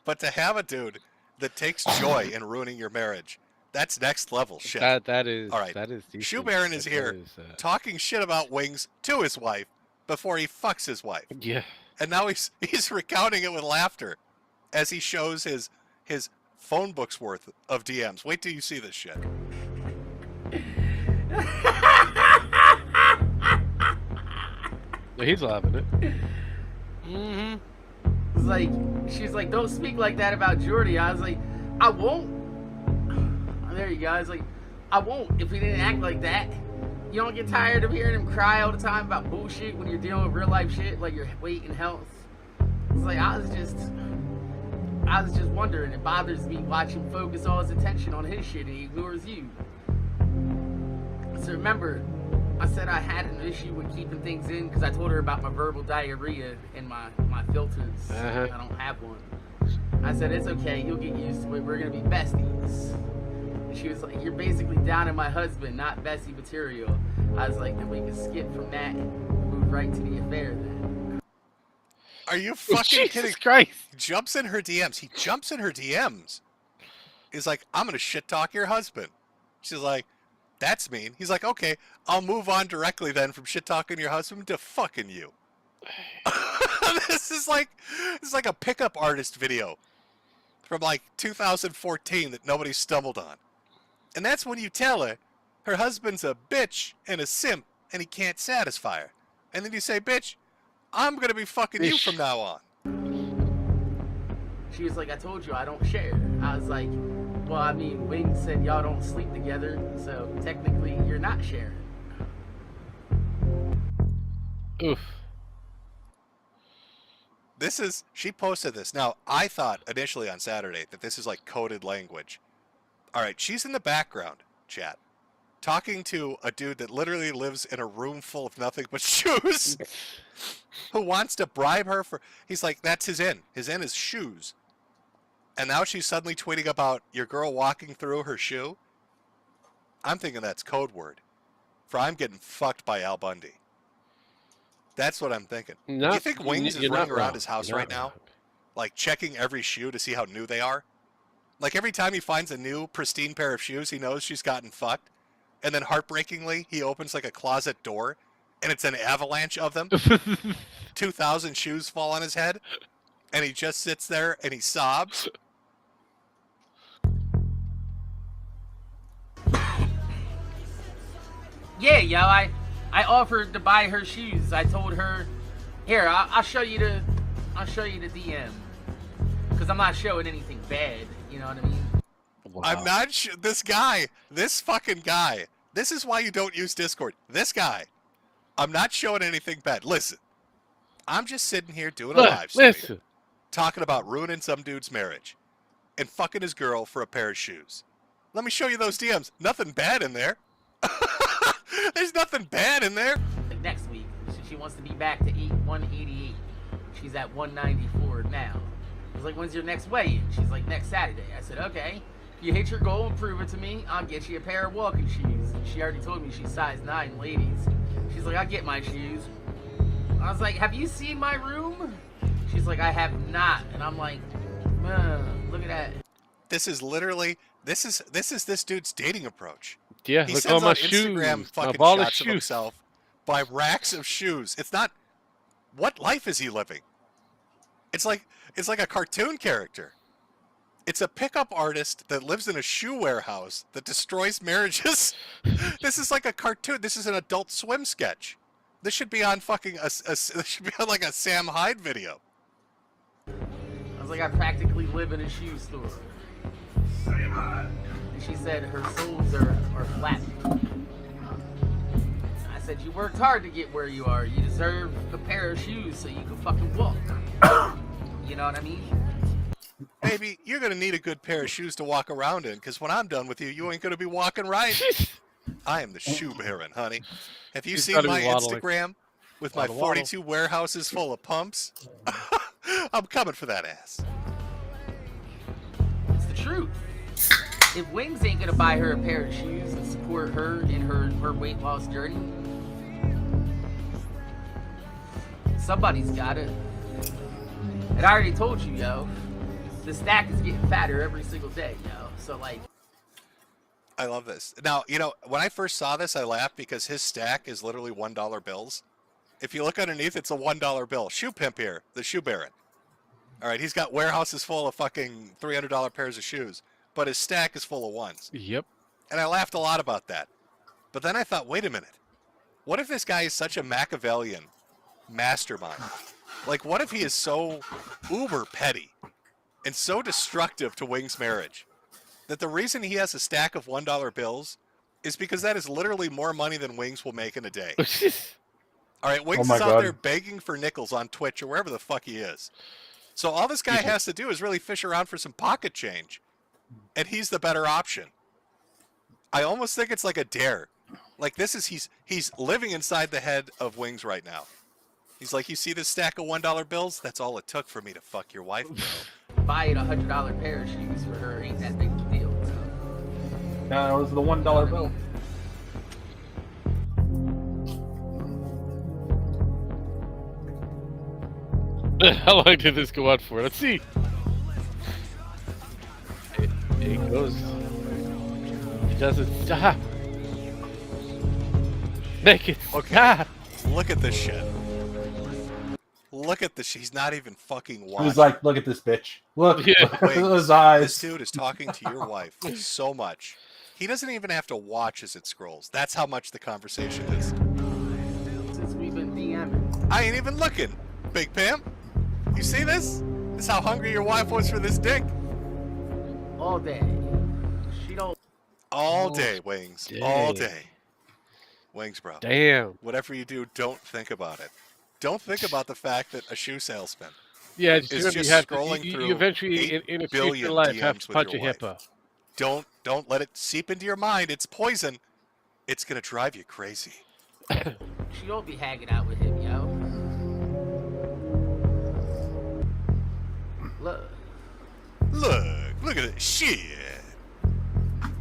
But to have a dude that takes joy in ruining your marriage, that's next level shit. That is... All right. That is decent. Shoe Baron is here talking shit about Wings to his wife before he fucks his wife. Yeah. And now he's recounting it with laughter as he shows his phone book's worth of DMs. Wait till you see this shit. He's loving it. Mm-hmm. It's like, she's like, "Don't speak like that about Jordy." I was like, "I won't." There you go. I was like, "I won't if he didn't act like that." You don't get tired of hearing him cry all the time about bullshit when you're dealing with real life shit like your weight and health. It's like, I was just wondering. It bothers me watching him focus all his attention on his shit and he ignores you. So remember, I said I had an issue with keeping things in because I told her about my verbal diarrhea and my filters. I don't have one. I said, "It's okay. You'll get used to it. We're going to be besties." And she was like, "You're basically down in my husband, not Bessie material." I was like, "Then we can skip from that and move right to the affair then." Are you fucking kidding? Christ. He jumps in her DMs. He's like, "I'm going to shit talk your husband." She's like, "That's mean." He's like, "Okay, I'll move on directly then from shit talking your husband to fucking you." This is like a pickup artist video from like 2014 that nobody stumbled on. And that's when you tell her husband's a bitch and a simp and he can't satisfy her. And then you say, "Bitch, I'm going to be fucking you from now on." She was like, I told you I don't share. I was like, well, I mean, Wings said y'all don't sleep together, so technically you're not sharing. Oof. She posted this. Now, I thought initially on Saturday that this is like coded language. All right, she's in the background, chat, talking to a dude that literally lives in a room full of nothing but shoes, who wants to bribe her for, he's like, that's his in. His in is shoes. And now she's suddenly tweeting about your girl walking through her shoe. I'm thinking that's code word for I'm getting fucked by Al Bundy. That's what I'm thinking. Do you think Wings is running around his house right now, like checking every shoe to see how new they are? Like every time he finds a new pristine pair of shoes, he knows she's gotten fucked. And then heartbreakingly, he opens like a closet door and it's an avalanche of them. 2,000 shoes fall on his head. And he just sits there and he sobs. Yeah, yo, I offered to buy her shoes. I told her, here, I'll show you the DM, because I'm not showing anything bad. You know what I mean? Wow. I'm not sure. This fucking guy. This is why you don't use Discord. This guy. I'm not showing anything bad. Listen, I'm just sitting here doing a live stream, talking about ruining some dude's marriage, and fucking his girl for a pair of shoes. Let me show you those DMs. Nothing bad in there. There's nothing bad in there. Like next week, she wants to be back to 188. She's at 194 now. I was like, when's your next weigh-in? She's like, next Saturday. I said, okay. You hit your goal and prove it to me, I'll get you a pair of walking shoes. She already told me she's size 9, ladies. She's like, I'll get my shoes. I was like, have you seen my room? She's like, I have not. And I'm like, look at that. This is literally, this is this dude's dating approach. Yeah, he look sends all my on Instagram shoes. fucking All the shots of shoes. himself by racks of shoes. It's not, what life is he living? It's like a cartoon character. It's a pickup artist that lives in a shoe warehouse that destroys marriages. This is like a cartoon. This is an Adult Swim sketch. This should be on fucking this should be on like a Sam Hyde video. I was like, I practically live in a shoe store. Sam Hyde. And she said her soles are flat. I said, you worked hard to get where you are. You deserve a pair of shoes so you can fucking walk. You know what I mean? Baby, you're going to need a good pair of shoes to walk around in, because when I'm done with you, you ain't going to be walking right. I am the shoe baron, honey. Have you seen my Instagram with my 42 warehouses full of pumps? I'm coming for that ass. It's the truth. If Wings ain't going to buy her a pair of shoes and support her in her weight loss journey, somebody's got it. And I already told you, yo, the stack is getting fatter every single day, yo. So, like... I love this. Now, you know, when I first saw this, I laughed because his stack is literally $1 bills. If you look underneath, it's a $1 bill. Shoe pimp here, the shoe baron. All right, he's got warehouses full of fucking $300 pairs of shoes, but his stack is full of ones. Yep. And I laughed a lot about that. But then I thought, wait a minute. What if this guy is such a Machiavellian mastermind? Like, what if he is so uber petty and so destructive to Wings' marriage that the reason he has a stack of $1 bills is because that is literally more money than Wings will make in a day? All right, Wings is out there begging for nickels on Twitch or wherever the fuck he is. So all this guy has to do is really fish around for some pocket change, and he's the better option. I almost think it's like a dare. Like this is he's living inside the head of Wings right now. He's like, you see this stack of $1 bills? That's all it took for me to fuck your wife, bro. Buying a $100 pair of shoes for her ain't that big of a deal. So. No, it was the $1 bill. How long did this go on for? Let's see. It goes. It doesn't stop. Make it stop. Look at this shit. Look at this. He's not even fucking watching. He's like, look at this bitch. Look, yeah. look at those eyes. This dude is talking to your wife so much. He doesn't even have to watch as it scrolls. That's how much the conversation is. Since we've been DMing. I ain't even looking, Big Pam. You see this? This is how hungry your wife was for this dick. All day. She don't. All day, Wings. day. All day. Wings, bro. Damn. Whatever you do, don't think about it. Don't think about the fact that a shoe salesman Yeah, is you just have scrolling to, you through eventually 8 in a billion future life DMs have to with punch a your wife. hippo. Don't let it seep into your mind. It's poison. It's gonna drive you crazy. She don't be hanging out with him, yo. Look at it. Shit.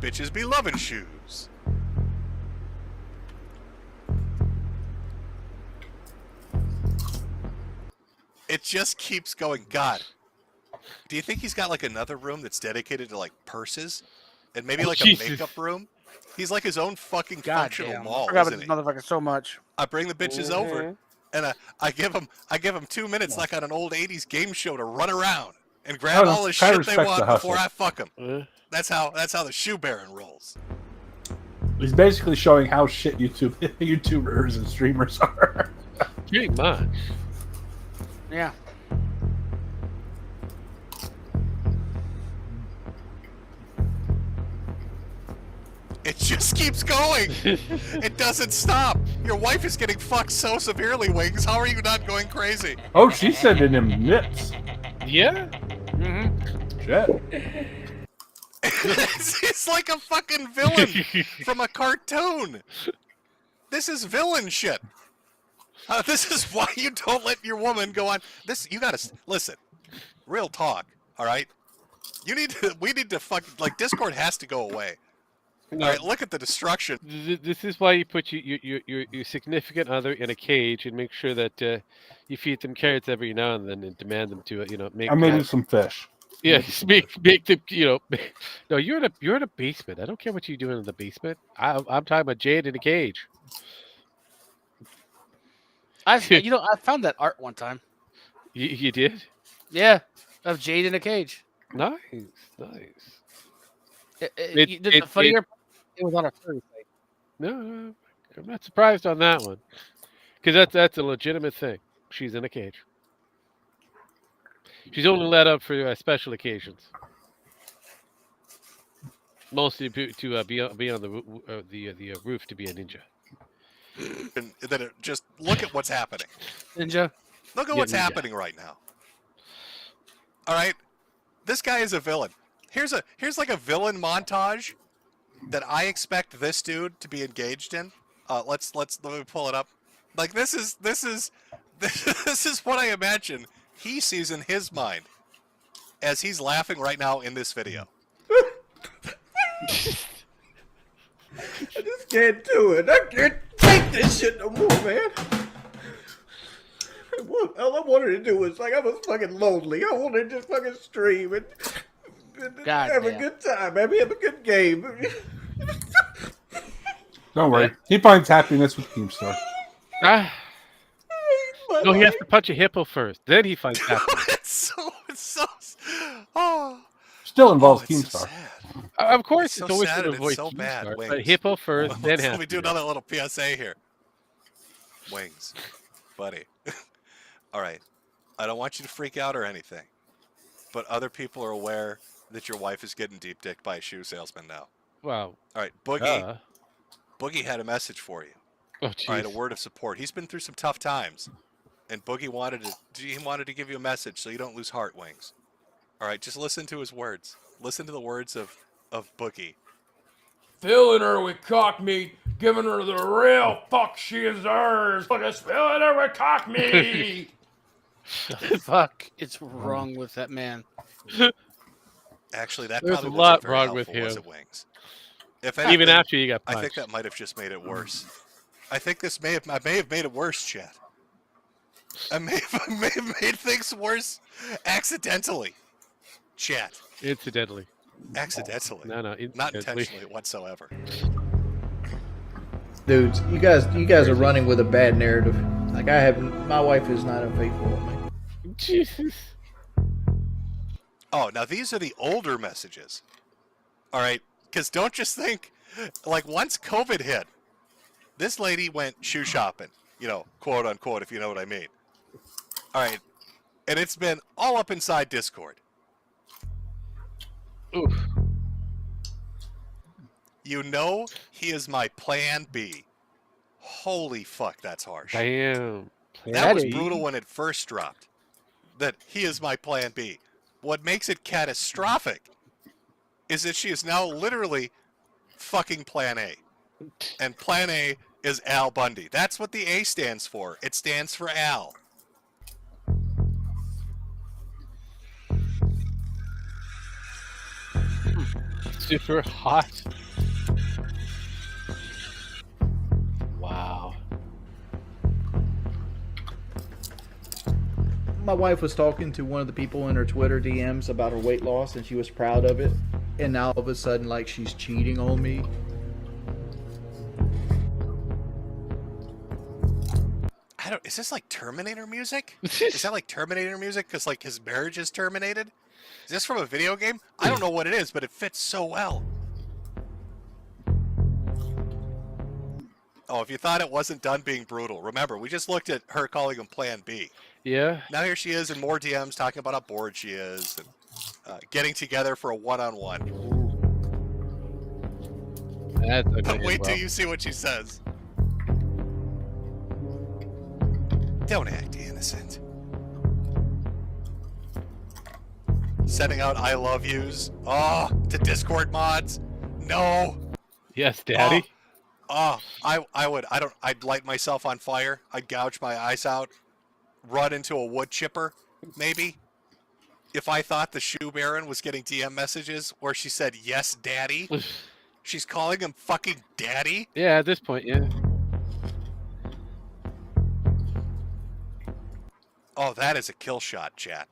Bitches be loving shoes. It just keeps going. God. Do you think he's got like another room that's dedicated to like purses? And maybe like Jesus. a makeup room? He's like his own fucking God functional damn. mall, I forgot about isn't this he? motherfucker so much. I bring the bitches over, and I give them 2 minutes like on an old '80s game show to run around and grab all the shit they want before I fuck them. That's how the shoe baron rolls. He's basically showing how shit YouTubers and streamers are. Pretty much. Yeah. It just keeps going. It doesn't stop. Your wife is getting fucked so severely, Wings. How are you not going crazy? Oh, she's sending him nips. Yeah. Shit. It's like a fucking villain from a cartoon. This is villain shit. This is why you don't let your woman go on. You gotta listen. Real talk, all right? We need to fucking Discord has to go away. No. All right, look at the destruction. This is why you put your significant other in a cage and make sure that you feed them carrots every now and then and demand them to make. I made him some fish. Yeah, just make them No, you're in a basement. I don't care what you're doing in the basement. I'm talking about Jade in a cage. I found that art one time. You did? Yeah, of Jade in a cage. Nice. The funnier, it was on a furry site. No, I'm not surprised on that one, because that's a legitimate thing. She's in a cage. She's only let up for special occasions, mostly to be on the roof to be a ninja. And then just look at what's happening. Ninja. Look at what's happening right now. All right, this guy is a villain. Here's like a villain montage that I expect this dude to be engaged in. Let me pull it up. Like this is what I imagine he sees in his mind as he's laughing right now in this video. I just can't do it. I can't take this shit no more, man. All I wanted to do was I was fucking lonely. I wanted to just fucking stream and have a good time. Maybe have a good game. Don't worry. He finds happiness with Keemstar. No, he has to punch a hippo first. Then he finds happiness. it's so. Oh. Still involves Keemstar. Of course, It's it's always so sad going to and avoid it's so bad. Keemstar, Wings. but hippo first, then Let me happiness. do another little PSA here. Wings, buddy. All right. I don't want you to freak out or anything, but other people are aware that your wife is getting deep dicked by a shoe salesman now. Wow. All right, Boogie. Boogie had a message for you. Oh, all right, a jeez. word of support. He's been through some tough times, and Boogie wanted to give you a message so you don't lose heart, Wings. All right, just listen to his words. Listen to the words of Boogie. Filling her with cock meat, giving her the real fuck she deserves. Just filling her with cock meat. The fuck is wrong with that man? Actually, that There's probably a lot wasn't very wrong with helpful, was him. it, Wings? If Even anything, after you got I think punched. that might have just made it worse. I think I may have made it worse, Chat. I may have made things worse accidentally. Chat. Incidentally. Accidentally. No, Not intentionally whatsoever. Dudes, you guys are running with a bad narrative. Like my wife is not unfaithful with me. Jesus. Oh, now these are the older messages. All right, because don't just think, like once COVID hit, this lady went shoe shopping, quote unquote, if you know what I mean. All right, and it's been all up inside Discord. Oof. You know he is my plan B. Holy fuck, that's harsh. Damn. That was brutal when it first dropped. That he is my plan B. What makes it catastrophic is that she is now literally fucking plan A. And plan A is Al Bundy. That's what the A stands for. It stands for Al. Super hot. Wow. My wife was talking to one of the people in her Twitter DMs about her weight loss, and she was proud of it. And now all of a sudden, like, she's cheating on me. Is this like Terminator music? Is that like Terminator music because like his marriage is terminated? Is this from a video game? I don't know what it is, but it fits so well. Oh, if you thought it wasn't done being brutal, remember, we just looked at her calling him Plan B. Yeah. Now here she is in more DMs talking about how bored she is and getting together for a one-on-one. But wait till you see what she says. Don't act innocent. Sending out I love yous. Oh, to Discord mods. No. Yes, Daddy. I'd light myself on fire. I'd gouge my eyes out. Run into a wood chipper, maybe. If I thought the shoe baron was getting DM messages where she said, yes, daddy. She's calling him fucking daddy. Yeah, at this point, yeah. Oh, that is a kill shot, chat.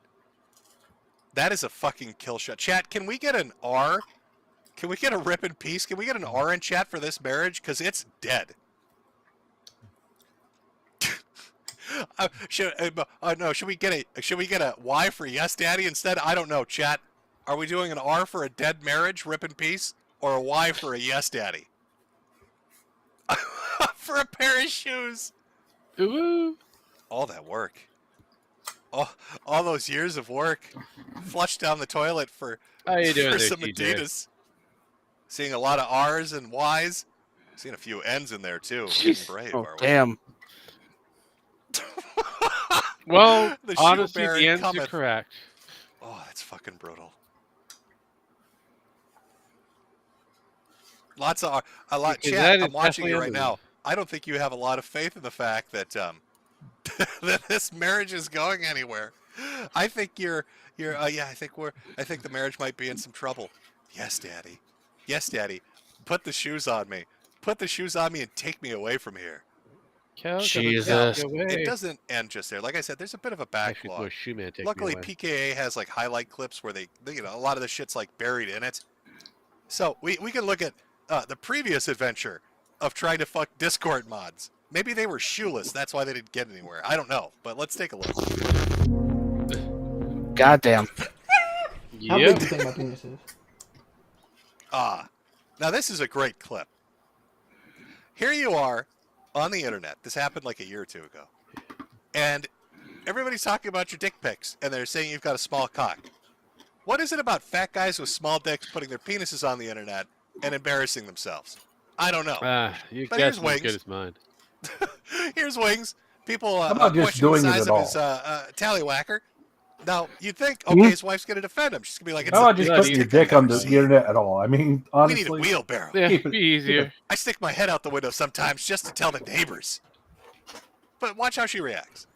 That is a fucking kill shot. Chat, can we get an R? Can we get a rip in peace? Can we get an R in chat for this marriage? Because it's dead. Should we get a Y for yes, daddy instead? I don't know, chat. Are we doing an R for a dead marriage, rip in peace, or a Y for a yes, daddy? For a pair of shoes. Ooh. All that work. All those years of work flushed down the toilet for How you doing there, some TJ? Adidas. Seeing a lot of R's and Y's. Seeing a few N's in there too. Jeez. Brave, Oh, are we? damn. Well, The shoe honestly, baron the ends are cometh. correct. Oh, that's fucking brutal. Lots of a lot. Because Chat, that I'm is watching you definitely right now. I don't think you have a lot of faith in the fact that that this marriage is going anywhere. I think you're I think the marriage might be in some trouble. Yes, daddy. Yes, daddy. Put the shoes on me. Put the shoes on me and take me away from here. Jesus. It doesn't end just there. Like I said, there's a bit of a backlog. Luckily, PKA has like highlight clips where they a lot of the shit's like buried in it. So we can look at the previous adventure of trying to fuck Discord mods. Maybe they were shoeless. That's why they didn't get anywhere. I don't know. But let's take a look. Goddamn. How big do you think my penis is? Now this is a great clip. Here you are on the internet. This happened like a year or two ago. And everybody's talking about your dick pics, and they're saying you've got a small cock. What is it about fat guys with small dicks putting their penises on the internet and embarrassing themselves? I don't know. You But guess here's as Wings. good as mine. Here's Wings. People How about just question the doing it size at of his tallywhacker. Now, you'd think, okay, his wife's going to defend him. She's going to be like, it's How the about just biggest putting your dick dick I've on ever the seen. internet at all? I mean, We honestly. need a wheelbarrow. Yeah, Keep it- be easier. I stick my head out the window sometimes just to tell the neighbors. But watch how she reacts.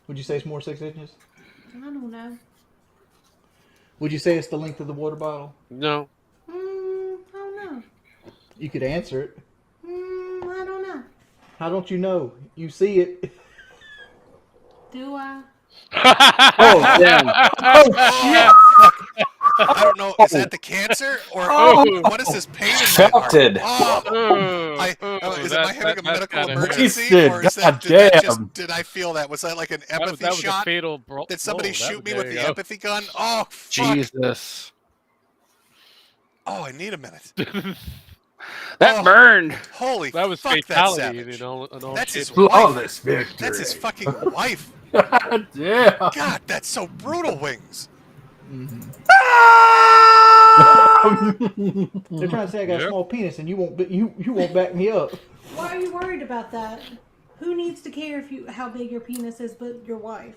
Would you say it's more 6 inches? I don't know. Would you say it's the length of the water bottle? No. I don't know. You could answer it. I don't know. How don't you know? You see it. Do I? Oh, damn. Oh, shit! I don't know. Is that the cancer? Or what is this pain in my heart? Felted. Is it my having a medical kinda emergency? Wasted. Or is that, Goddamn. did I feel that? Was that like an empathy That was a shot? fatal Did somebody blow. shoot me There with you the go. empathy gun? Oh, fuck. Jesus. Oh, I need a minute. That burned. Holy That was fuck, that's fatality savage. in all That's his shapes. wife. Flawless victory. That's his fucking wife. Yeah. God, that's so brutal, Wings. They're trying to say I got a small penis, and you won't back me up. Why are you worried about that? Who needs to care how big your penis is but your wife?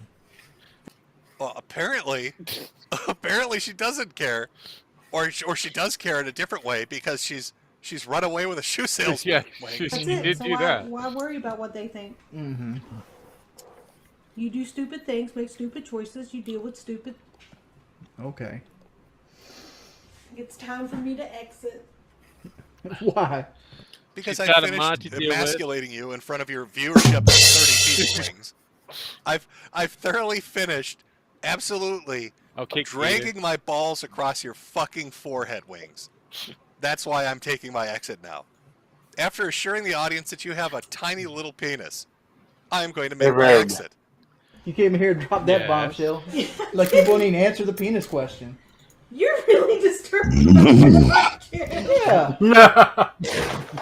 Well, apparently she doesn't care, or she does care in a different way because she's run away with a shoe salesman. Yeah, Wings. That's she it. did So do why, that. why worry about what they think? Mm-hmm. You do stupid things, make stupid choices, you deal with stupid. Okay. It's time for me to exit. Why? Because She's I got a finished mod to deal with. emasculating you in front of your viewership of 30 people, Wings. I've thoroughly finished, absolutely, Okay, dragging my balls across your fucking forehead, Wings. That's why I'm taking my exit now. After assuring the audience that you have a tiny little penis, I am going to make my exit. You came here to drop that bombshell. Like you won't even answer the penis question. You're really disturbed. Yeah.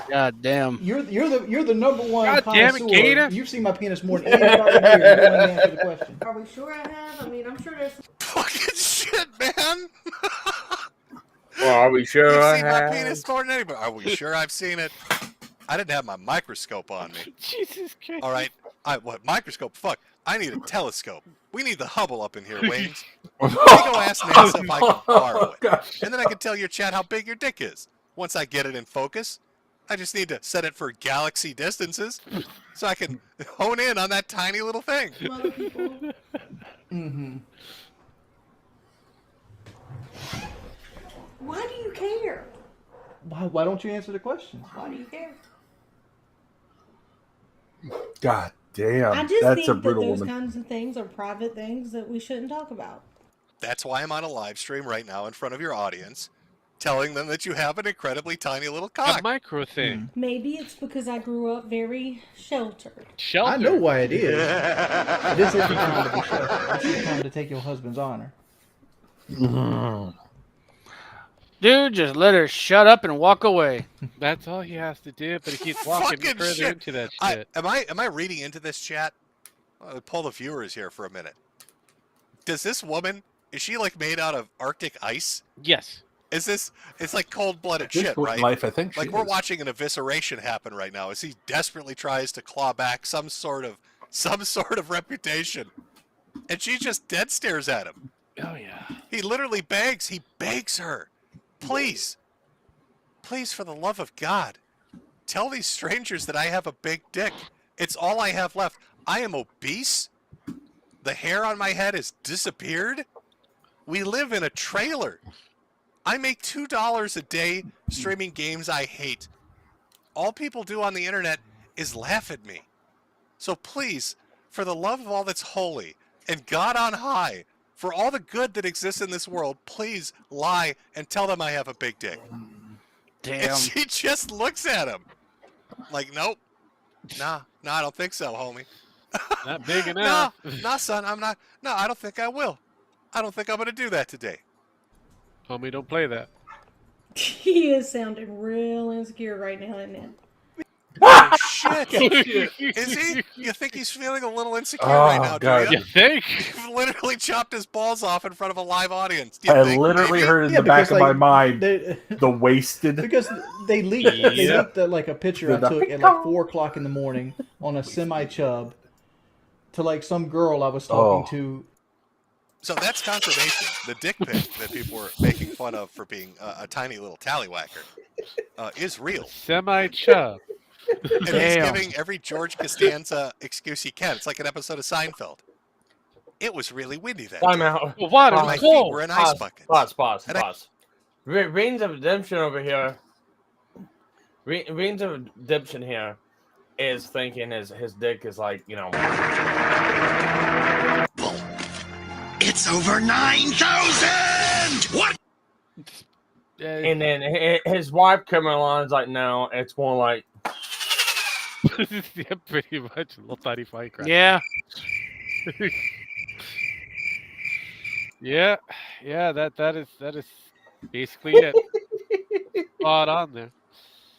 God damn. You're the number one God damn it, connoisseur. Gator. You've seen my penis more than anybody here. You don't even answer the question. Are we sure I have? I mean, I'm sure there's. Fucking shit, man. Well, are we sure You've I seen my have? penis more than anybody. Are we sure I've seen it? I didn't have my microscope on me. Jesus Christ. All right. What microscope? Fuck. I need a telescope. We need the Hubble up in here, Wings. Let me go ask NASA if I can borrow it. And then I can tell your chat how big your dick is. Once I get it in focus, I just need to set it for galaxy distances so I can hone in on that tiny little thing. Mother people. Mm-hmm. Why do you care? Why don't you answer the question? Why do you care? God damn. I just That's think a brutal that those woman. kinds of things are private things that we shouldn't talk about. That's why I'm on a live stream right now in front of your audience, telling them that you have an incredibly tiny little cock. A micro thing. Maybe it's because I grew up very sheltered. Shelter. I know why it is. This isn't time to be sheltered. This is time to take your husband's honor. Dude, just let her shut up and walk away. That's all he has to do, but he keeps walking Fucking further shit. into that shit. Am I reading into this chat? I'll pull the viewers here for a minute. Does this woman, is she like made out of Arctic ice? Yes. Is this, it's like cold-blooded This shit, point right? in life, I think she like we're is. watching an evisceration happen right now as he desperately tries to claw back some sort of reputation. And she just dead stares at him. Oh yeah. He literally begs, he begs her. Please, for the love of God, tell these strangers that I have a big dick. It's all I have left. I am obese. The hair on my head has disappeared. We live in a trailer. I make $2 a day streaming games I hate. All people do on the internet is laugh at me. So please, for the love of all that's holy and God on high, for all the good that exists in this world, please lie and tell them I have a big dick. Damn. And she just looks at him like, nope. Nah, I don't think so, homie. Not big enough. Nah, son, I'm not. No, I don't think I will. I don't think I'm going to do that today. Homie, don't play that. He is sounding real insecure right now, isn't it? Oh, shit. Is he? You think he's feeling a little insecure right now, God. do you? You think? You've literally chopped his balls off in front of a live audience. Do you I think literally maybe? heard in Yeah, the back because, of my like, mind they- the wasted. Because they leaked, like a picture I The took at like 4 o'clock in the morning on a semi-chub to like some girl I was talking to. So that's confirmation. The dick pic that people were making fun of for being a tiny little tallywhacker is real. Semi-chub. And he's Damn. giving every George Costanza excuse he can. It's like an episode of Seinfeld. It was really windy that Time day. out. Well, water My was feet cold. were in ice buckets. Pause. And I- Reigns of Redemption over here. Reigns of Redemption here is thinking his dick is like, you know. It's over 9,000! What? And then his wife coming along is like, no, it's more like. Yeah, pretty much. A little tiny fight crack. Yeah. Yeah, that is basically it. Spot on there.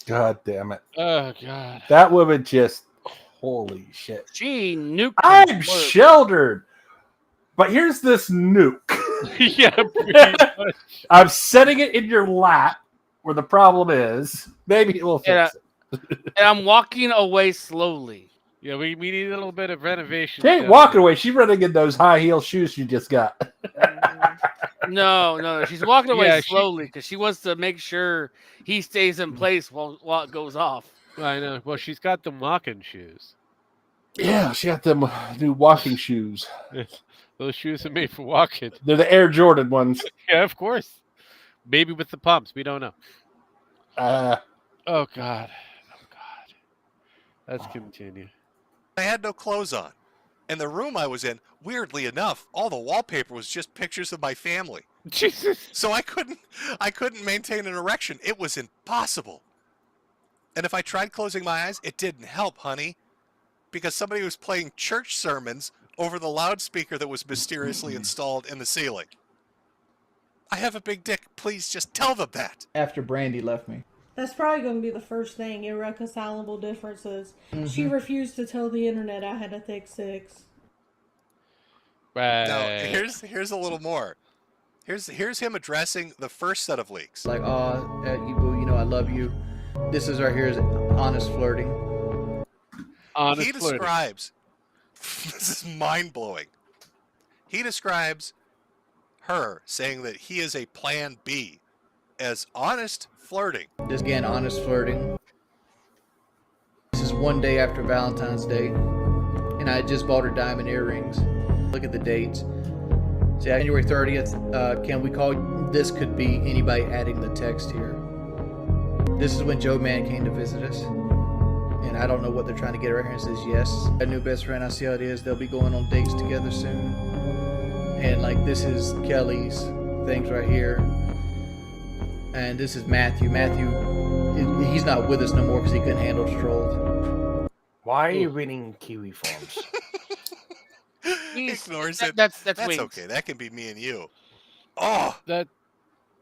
God damn it. Oh god. That woman just. Holy shit. She nuked. I'm sheltered. But here's this nuke. Yeah, pretty much. I'm setting it in your lap where the problem is. Maybe it will fix it. And I'm walking away slowly. Yeah, we need a little bit of renovation. She ain't walking away. She's running in those high heel shoes you just got. No, she's walking away Yeah, slowly because she wants to make sure he stays in place while it goes off. I know. Well, she's got them walking shoes. Yeah, she got them new walking shoes. Those shoes are made for walking. They're the Air Jordan ones. Yeah, of course. Maybe with the pumps. We don't know. Oh, God. Let's continue. I had no clothes on. And the room I was in, weirdly enough, all the wallpaper was just pictures of my family. Jesus. So I couldn't maintain an erection. It was impossible. And if I tried closing my eyes, it didn't help, honey. Because somebody was playing church sermons over the loudspeaker that was mysteriously installed in the ceiling. I have a big dick. Please just tell them that. After Brandy left me. That's probably going to be the first thing. Irreconcilable differences. She refused to tell the internet I had a thick six. Right. Now, here's a little more. Here's him addressing the first set of leaks. Like, you know I love you. This is right here is honest flirting. He describes, this is mind-blowing. He describes her saying that he is a plan B as honest flirting. This again, honest flirting. This is one day after Valentine's Day, and I had just bought her diamond earrings. Look at the dates. See, January 30th, can we call, this could be anybody adding the text here. This is when Joe Man came to visit us. And I don't know what they're trying to get right here. And says, yes, a new best friend, I see how it is. They'll be going on dates together soon. And like, this is Kelly's things right here. And this is Matthew. Matthew, he's not with us no more because he couldn't handle trolls. Why are you reading Kiwi forms? He ignores it. That's Wings. Okay. That can be me and you. Oh, that.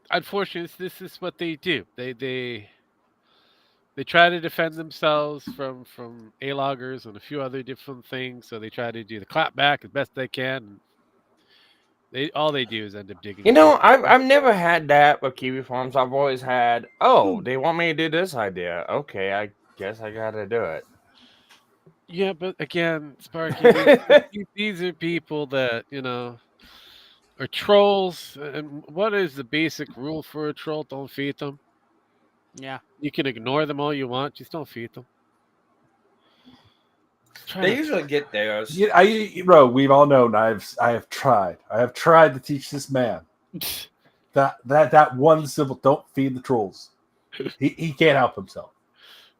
Unfortunately, this is what they do. They try to defend themselves from A-loggers and a few other different things. So they try to do the clap back as best they can. All they do is end up digging. You know, I've never had that with Kiwi Farms. I've always had, they want me to do this idea. Okay, I guess I gotta do it. Yeah, but again, Sparky, these are people that, are trolls. And what is the basic rule for a troll? Don't feed them. Yeah. You can ignore them all you want. Just don't feed them. They usually get theirs. We've all known I have tried. I have tried to teach this man that one simple, don't feed the trolls. He can't help himself.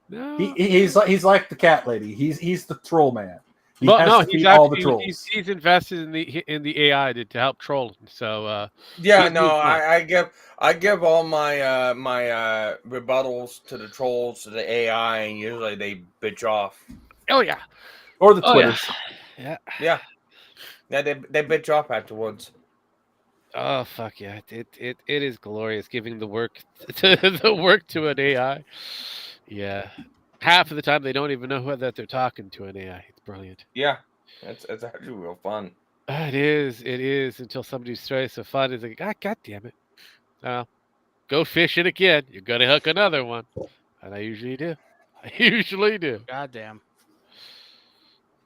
No. He's like the cat lady. He's the troll man. He has to feed all the trolls. He's invested in the AI to help troll. So I give all my my rebuttals to the trolls to the AI, and usually they bitch off. Oh yeah. Or the Twitters. Yeah, they bitch off afterwards. Oh fuck yeah! It is glorious giving the work to an AI. Yeah, half of the time they don't even know that they're talking to an AI. It's brilliant. Yeah, it's actually real fun. It is until somebody tries so fun. It's like, God damn it! Go fishing again. You're gonna hook another one, and I usually do. God damn.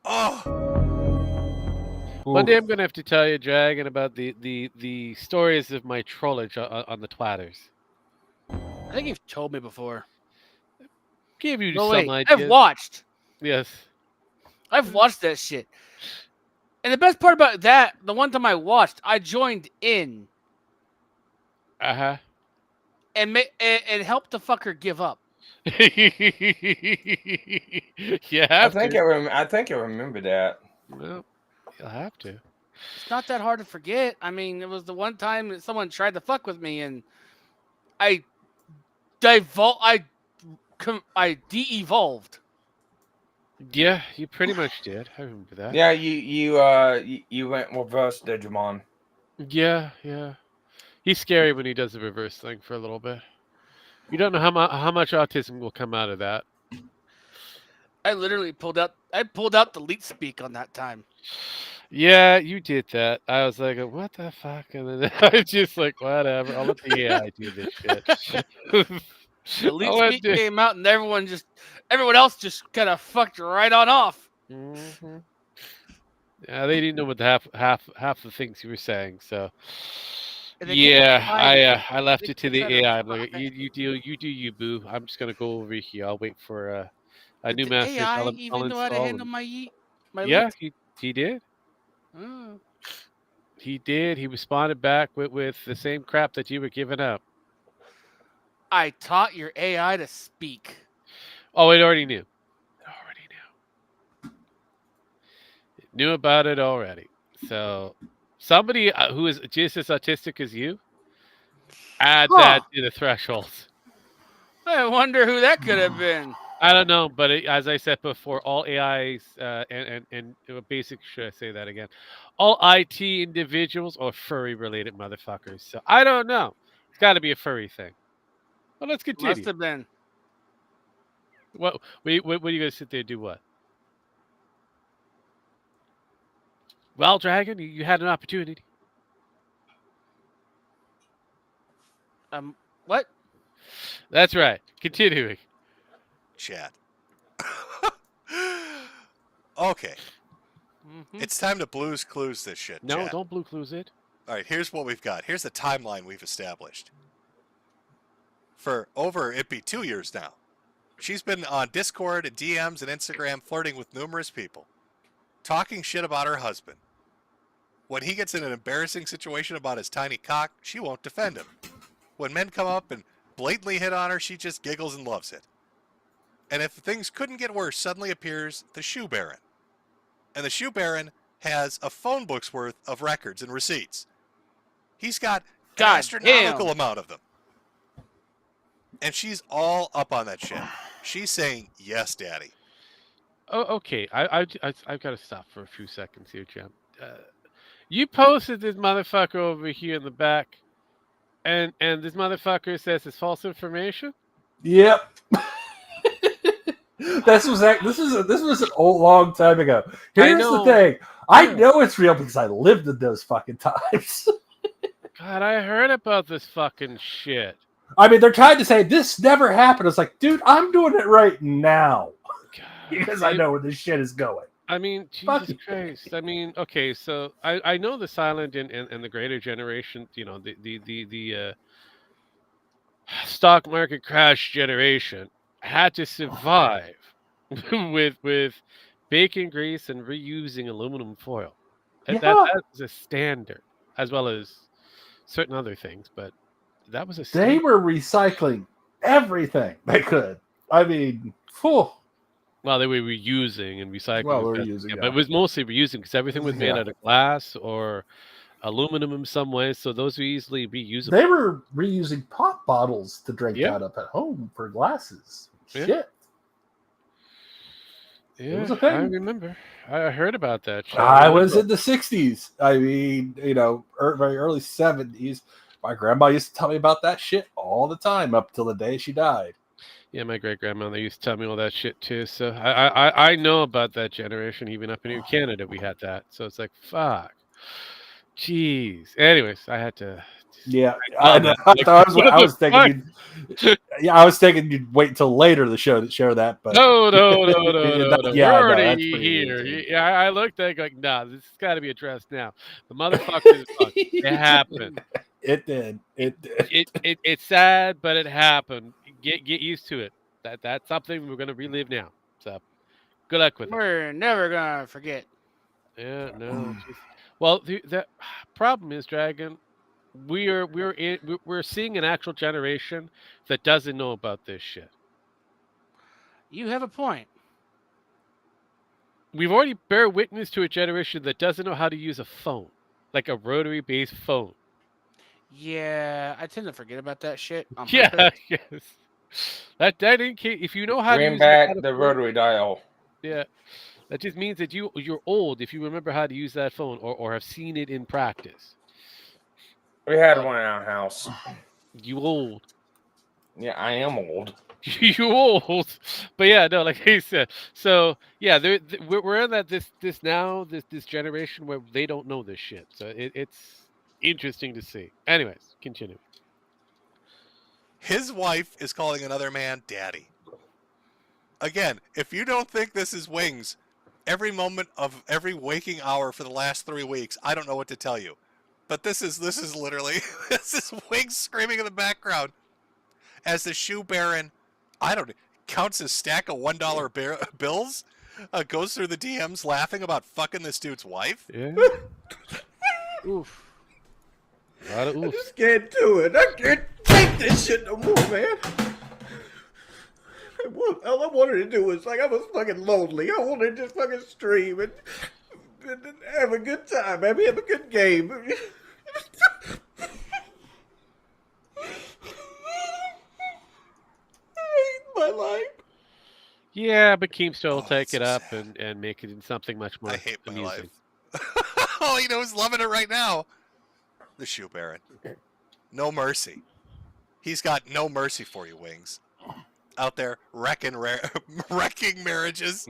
Oh. One day I'm gonna have to tell you, Dragon, about the stories of my trollage on the twatters. I think you've told me before. Give you No, some wait. ideas. I've watched. Yes. I've watched that shit. And the best part about that, the one time I watched, I joined in. Uh-huh. And helped the fucker give up. Yeah. I think I remember that. Well, you'll have to. It's not that hard to forget. I mean, it was the one time that someone tried to fuck with me, and I de-evolved. Yeah, you pretty much did. I remember that. Yeah, you went reverse Digimon. Yeah. He's scary when he does the reverse thing for a little bit. You don't know how much autism will come out of that. I literally pulled out delete speak on that time. Yeah, you did that. I was like, what the fuck? And then I was just like, whatever. I'll let the AI do this shit. Delete I'll let speak came out, and everyone else just kind of fucked right on off. Mm-hmm. Yeah, they didn't know what half the things you were saying. So, yeah, I left it to the AI. I'm like, you do you, boo. I'm just gonna go over here. I'll wait for a new The message. AI I'll even know how to install handle them. my Yeah, leaks? he did. Oh. He did. He responded back with the same crap that you were giving up. I taught your AI to speak. Oh, it already knew. It knew about it already. So, somebody who is just as autistic as you, add that to the thresholds. I wonder who that could have been. I don't know, but as I said before, all AIs and basic, should I say that again? All IT individuals are furry related motherfuckers. So I don't know. It's got to be a furry thing. Well, let's continue. Must have been. What are you gonna sit there and do? What? Well, Dragon, you had an opportunity. What? That's right. Continuing. Chat. Okay. It's time to Blue's Clues this shit, No, chat. don't Blue Clues it. All right, here's what we've got. Here's the timeline we've established. For over, it'd be 2 years now. She's been on Discord and DMs and Instagram flirting with numerous people, talking shit about her husband. When he gets in an embarrassing situation about his tiny cock, she won't defend him. When men come up and blatantly hit on her, she just giggles and loves it. And if things couldn't get worse, suddenly appears the Shoe Baron. And the Shoe Baron has a phone book's worth of records and receipts. He's got an astronomical amount of them. And she's all up on that shit. She's saying, yes, daddy. Oh, okay. I've got to stop for a few seconds here, Jim. You posted this motherfucker over here in the back, and this motherfucker says it's false information. Yep. This was an old long time ago. Here's the thing. I know it's real because I lived in those fucking times. God, I heard about this fucking shit. I mean, they're trying to say this never happened. It's like, dude, I'm doing it right now because I know where this shit is going. I mean, Jesus Christ. I mean, okay, so I know the silent and the greater generation, you know, the stock market crash generation had to survive with bacon grease and reusing aluminum foil. That was a standard, as well as certain other things, but that was a standard. They were recycling everything they could. I mean, well, they were reusing and recycling. Well, they were reusing, but it was mostly reusing because everything was made out of glass or aluminum in some way, so those were easily reusable. They were reusing pop bottles to drink out of at home for glasses. Yeah. Shit. Yeah, It was a thing. I remember. I heard about that shit. I was in the 60s. I mean, you know, very early 70s. My grandma used to tell me about that shit all the time up till the day she died. Yeah, my great grandmother used to tell me all that shit too. So I know about that generation. Even up in Canada, we had that. So it's like, fuck. Jeez. Anyways, I had to. Yeah, I was thinking. I was thinking you'd wait until later the show to share that, but no. Yeah, You're already here. Yeah, I looked at it like, nah, this has got to be addressed now. The motherfucker, it happened. It did. It's sad, but it happened. Get used to it. That's something we're gonna relive now. So, good luck with it. We're never gonna forget. Yeah, no. Well, the problem is, Dragon. We're seeing an actual generation that doesn't know about this shit. You have a point. We've already bear witness to a generation that doesn't know how to use a phone, like a rotary-based phone. Yeah, I tend to forget about that shit. Yes. That if you know how to Bring use back the rotary dial. Yeah. That just means that you're old if you remember how to use that phone or have seen it in practice. We had one in our house. You old. Yeah, I am old. You old, but yeah, no, like I said. So yeah, we're in that this generation where they don't know this shit. So it's interesting to see. Anyways, continue. His wife is calling another man daddy. Again, if you don't think this is Wings, every moment of every waking hour for the last 3 weeks, I don't know what to tell you. But this is literally this is Wings screaming in the background as the shoe baron, counts his stack of $1 bills, goes through the DMs laughing about fucking this dude's wife. Yeah. Oof. A lot of I oof. just can't do it. I can't take this shit no more, man. All I wanted to do was, I was fucking lonely. I wanted to just fucking stream and have a good time. Maybe have a good game. I hate my life. Yeah, but Keemstar will take it up and make it into something much more I hate my amusing. life. All he knows is loving it right now. The shoe baron. No mercy. He's got no mercy for you, Wings. Out there wrecking marriages,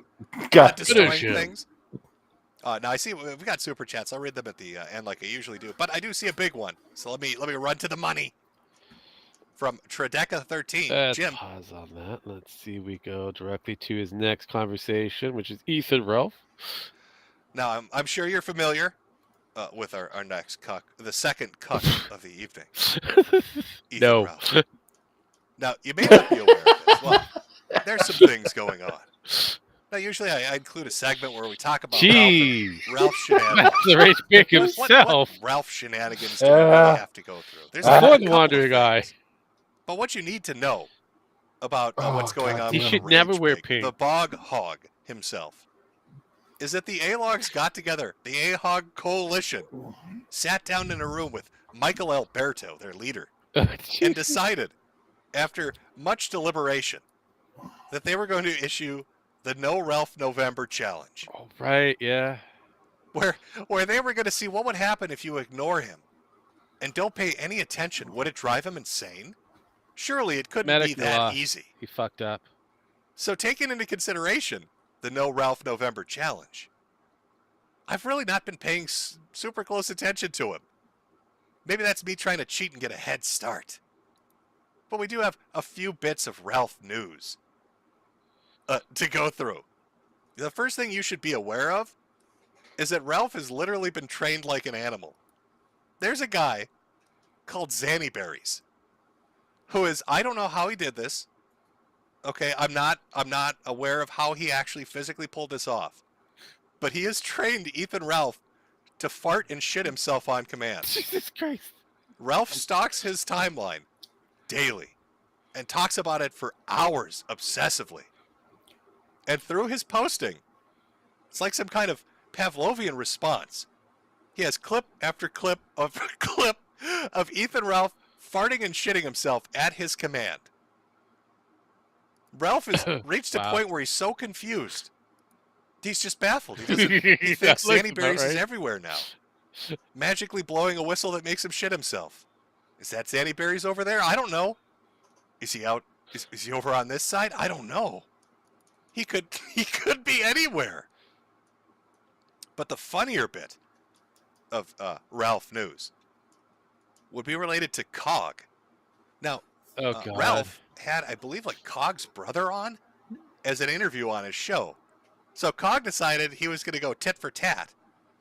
destroying things. Now I see we've got super chats. I'll read them at the end like I usually do, but I do see a big one. So let me run to the money. From Trideca13, Jim. Pause on that. Let's see. We go directly to his next conversation, which is Ethan Ralph. Now I'm sure you're familiar with our next cuck, the second cuck of the evening. Ethan No. Ralph. Now you may not be aware of this. Well, there's some things going on. Now usually I include a segment where we talk about Ralph shenanigans. The rage pick himself. What Ralph shenanigans do we really have to go through? There's one wandering eye. But what you need to know about what's going on He with should Rage never wear Pig, pink. the Bog Hog himself, is that the A-Logs got together, the A-Hog Coalition, sat down in a room with Michael Alberto, their leader, and decided, after much deliberation, that they were going to issue the No Ralph November Challenge. Oh, right, yeah. Where they were going to see what would happen if you ignore him and don't pay any attention. Would it drive him insane? Surely it couldn't be that easy. He fucked up. So taking into consideration the No Ralph November Challenge, I've really not been paying super close attention to him. Maybe that's me trying to cheat and get a head start. But we do have a few bits of Ralph news to go through. The first thing you should be aware of is that Ralph has literally been trained like an animal. There's a guy called Zanny Berries who is, I don't know how he did this. Okay, I'm not aware of how he actually physically pulled this off. But he has trained Ethan Ralph to fart and shit himself on command. Jesus Christ. Ralph stalks his timeline daily and talks about it for hours obsessively. And through his posting, it's like some kind of Pavlovian response. He has clip after clip of Ethan Ralph farting and shitting himself at his command. Ralph has reached a point where he's so confused. He's just baffled. He thinks Zanny Berries is everywhere now. Magically blowing a whistle that makes him shit himself. Is that Zanny Berries over there? I don't know. Is he out? Is he over on this side? I don't know. He could be anywhere. But the funnier bit of Ralph news would be related to Cog. Now, Ralph had, I believe, like Cog's brother on as an interview on his show. So Cog decided he was going to go tit for tat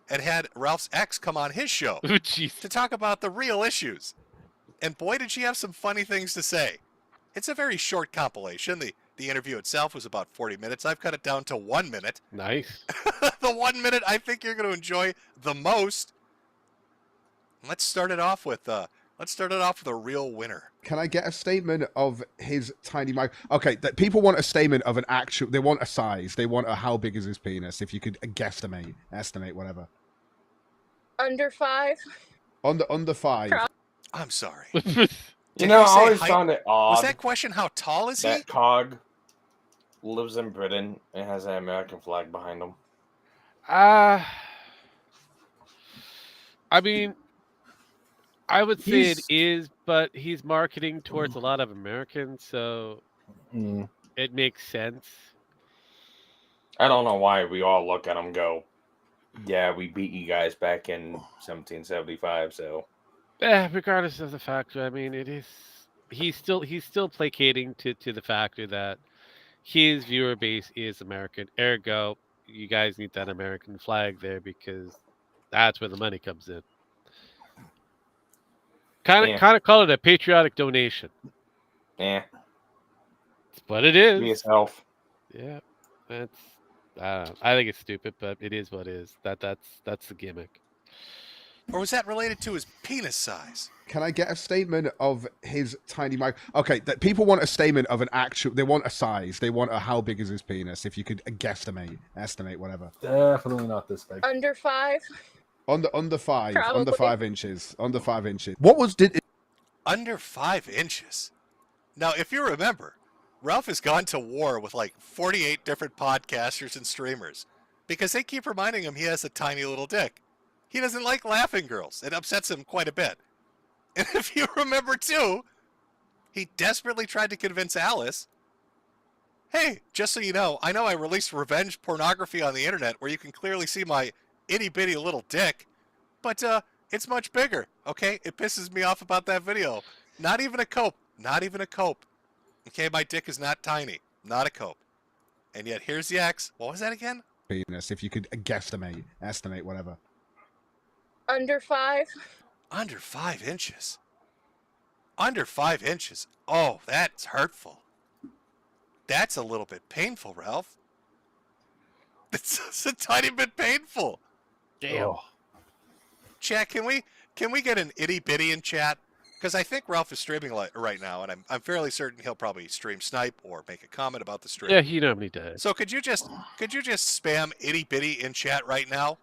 and had Ralph's ex come on his show to talk about the real issues. And boy, did she have some funny things to say. It's a very short compilation. The interview itself was about 40 minutes. I've cut it down to 1 minute. Nice. The 1 minute I think you're going to enjoy the most. Let's start it off with a real winner. Can I get a statement of his tiny mic? Okay, people want a statement of an actual. They want a size. They want a how big is his penis? If you could estimate, whatever. Under 5. Under 5. I'm sorry. You know, I always found it odd. Was that question how tall is he? That Cog lives in Britain and has an American flag behind him. I mean, I would say it is, but he's marketing towards a lot of Americans, so It makes sense. I don't know why we all look at him and go, yeah, we beat you guys back in 1775, so. Regardless of the factor, I mean, he's still placating to the factor that his viewer base is American. Ergo, you guys need that American flag there because that's where the money comes in. Kind of call it a patriotic donation. Yeah. It's what it is. Be yourself. Yeah, that's. I think it's stupid, but it is what it is. That's the gimmick. Or was that related to his penis size? Can I get a statement of his tiny mic? Okay, that people want a statement of an actual. They want a size. They want a how big is his penis? If you could guesstimate, estimate, whatever. Definitely not this big. Under 5. Under 5. Probably. Under 5 inches. Under 5 inches. What was Under 5 inches. Now, if you remember, Ralph has gone to war with like 48 different podcasters and streamers because they keep reminding him he has a tiny little dick. He doesn't like laughing girls. It upsets him quite a bit. And if you remember too, he desperately tried to convince Alice, hey, just so you know I released revenge pornography on the internet where you can clearly see my itty bitty little dick, but it's much bigger, okay? It pisses me off about that video. Not even a cope. Not even a cope. Okay, my dick is not tiny. Not a cope. And yet here's the X. What was that again? penis? If you could guesstimate, estimate, whatever. Under 5. Under 5 inches. Under 5 inches. Oh, that's hurtful. That's a little bit painful, Ralph. It's a tiny bit painful. Damn. Oh. Chat, can we get an itty bitty in chat? Because I think Ralph is streaming right now, and I'm fairly certain he'll probably stream snipe or make a comment about the stream. Yeah, he normally does. So could you just spam itty bitty in chat right now,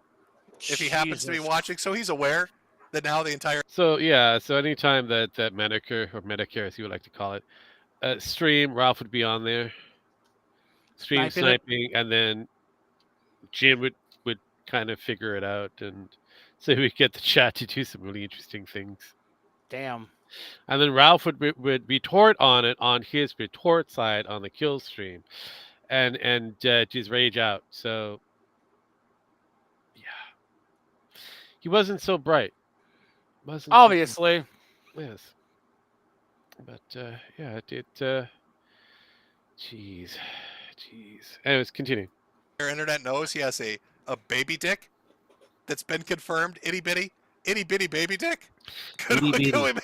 if he happens to be watching, so he's aware that now the entire. So yeah, so anytime that Metokur or Medicare, as you would like to call it, stream, Ralph would be on there, sniping, and then Jim would kind of figure it out, and so we get the chat to do some really interesting things. Damn. And then Ralph would retort on it on his retort side on the kill stream, and just rage out. So yeah, he wasn't so bright. Obviously. Yes. But yeah, it jeez. Anyways, continue. Your internet knows he has a baby dick that's been confirmed, itty bitty baby dick. Could we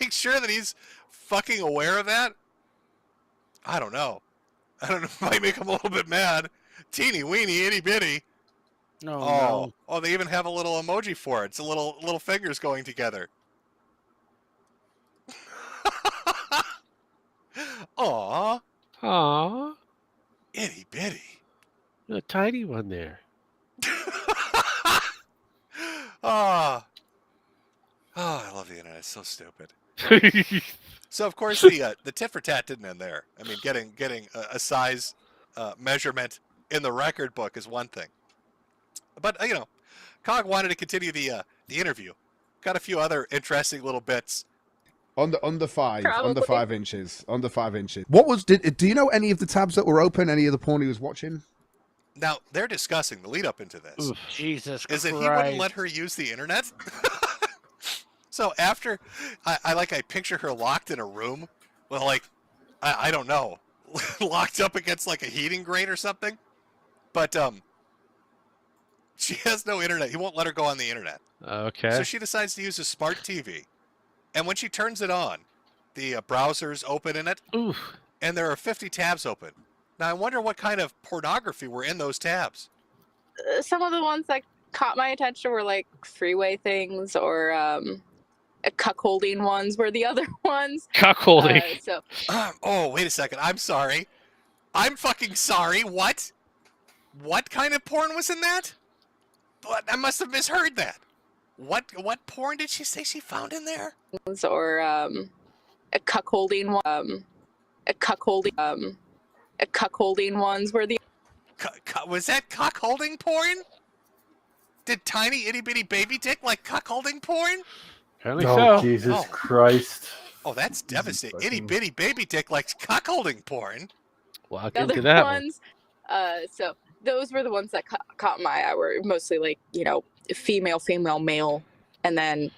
make sure that he's fucking aware of that? I don't know. It might make him a little bit mad. Teeny weeny itty bitty. No. Oh, they even have a little emoji for it. It's a little fingers going together. Aww. Itty bitty. A tiny one there. I love the internet. It's so stupid. So of course the tit for tat didn't end there. I mean, getting a size measurement in the record book is one thing, but Cog wanted to continue the interview. Got a few other interesting little bits. Under 5 inches. Under 5 inches. What was? Do you know any of the tabs that were open? Any of the porn he was watching? Now they're discussing the lead up into this. Oof. Jesus is Christ. that he wouldn't let her use the internet. So after I picture her locked in a room with I don't know, locked up against like a heating grate or something, but she has no internet. He won't let her go on the internet. Okay. So she decides to use a smart TV, and when she turns it on, the browser's open in it. Oof. And there are 50 tabs open. Now I wonder what kind of pornography were in those tabs. Some of the ones that caught my attention were like three-way things or cuckolding ones were the other ones. Cuckolding. Oh, wait a second. I'm sorry. I'm fucking sorry. What? What kind of porn was in that? But I must have misheard that. What porn did she say she found in there? Or a cuckolding one. Cuckolding ones were the. Was that cuckolding porn? Did tiny itty bitty baby dick like cuckolding porn? Apparently Oh, so. Jesus Christ. Oh, that's devastating. Itty bitty baby dick likes cuckolding porn. Walk The into other that one. ones, so those were the ones that caught my eye. Were mostly like female, male, and then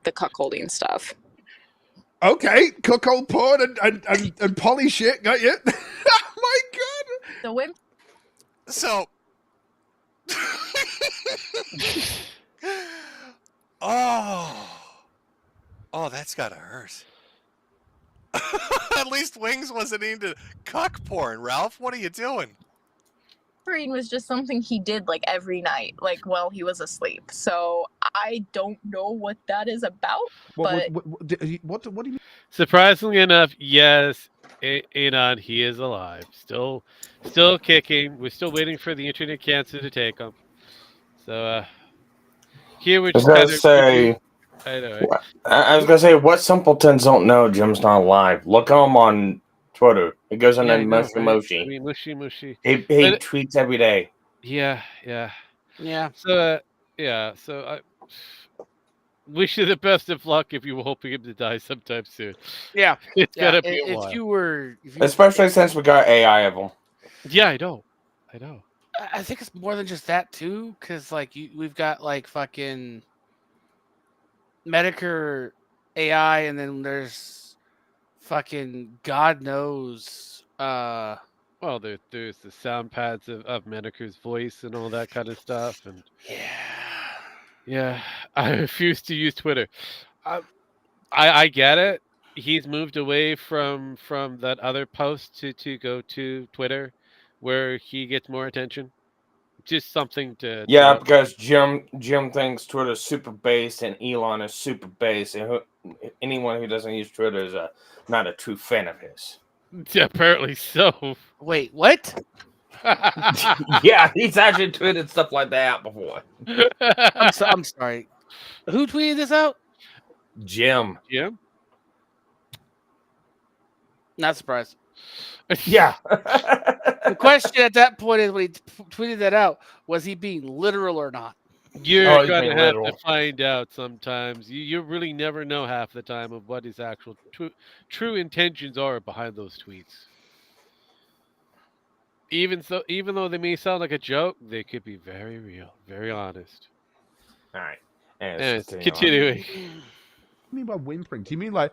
the cuckolding stuff. Okay, cuckold porn and poly shit. Got you. Oh my god. The wimp. So. Oh, that's gotta hurt. At least Wings wasn't into cuck porn. Ralph, what are you doing? Was just something he did like every night, like while he was asleep. So I don't know what that is about. What do you mean? Surprisingly enough, yes, Anon, he is alive, still kicking. We're still waiting for the internet cancer to take him. So here we're I was just gonna kind of. say. I know. Right? I was gonna say, what simpletons don't know Jim's not alive? Look at him on Twitter. He goes on Yeah, I and know, mushy right? mushy. I mean, mushy. He But tweets every day. yeah. So So I wish you the best of luck if you were hoping him to die sometime soon. Yeah, It's gotta be a if while. you were, Especially since we got AI of them. Yeah, I know. I think it's more than just that too, because like we've got like fucking Metokur AI, and then there's fucking God knows. Well, there's the sound pads of Metokur's voice and all that kind of stuff, and yeah, I refuse to use Twitter. I get it. He's moved away from that other post to go to Twitter, where he gets more attention. Just something to Yeah, note. because Jim thinks Twitter's super based and Elon is super based, and anyone who doesn't use Twitter is not a true fan of his. Apparently so. Wait, what? Yeah, he's actually tweeted stuff like that before. I'm sorry. Who tweeted this out? Jim. Not surprised. Yeah. The question at that point is when he tweeted that out, was he being literal or not? You're gonna have to find out sometimes. You really never know half the time of what his actual true intentions are behind those tweets. Even though they may sound like a joke, they could be very real, very honest. All right. Anyways, continuing. What do you mean by whimpering? Do you mean like?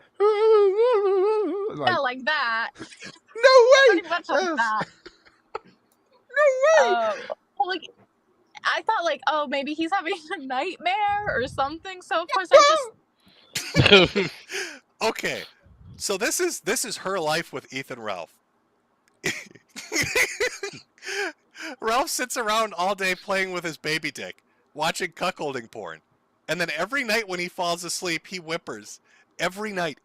Yeah, like that. No way. Pretty much like that. No way. Like I thought, like, oh, maybe he's having a nightmare or something. So of course I just. Okay, so this is her life with Ethan Ralph. Ralph sits around all day playing with his baby dick, watching cuckolding porn, and then every night when he falls asleep, he whimpers. Every night,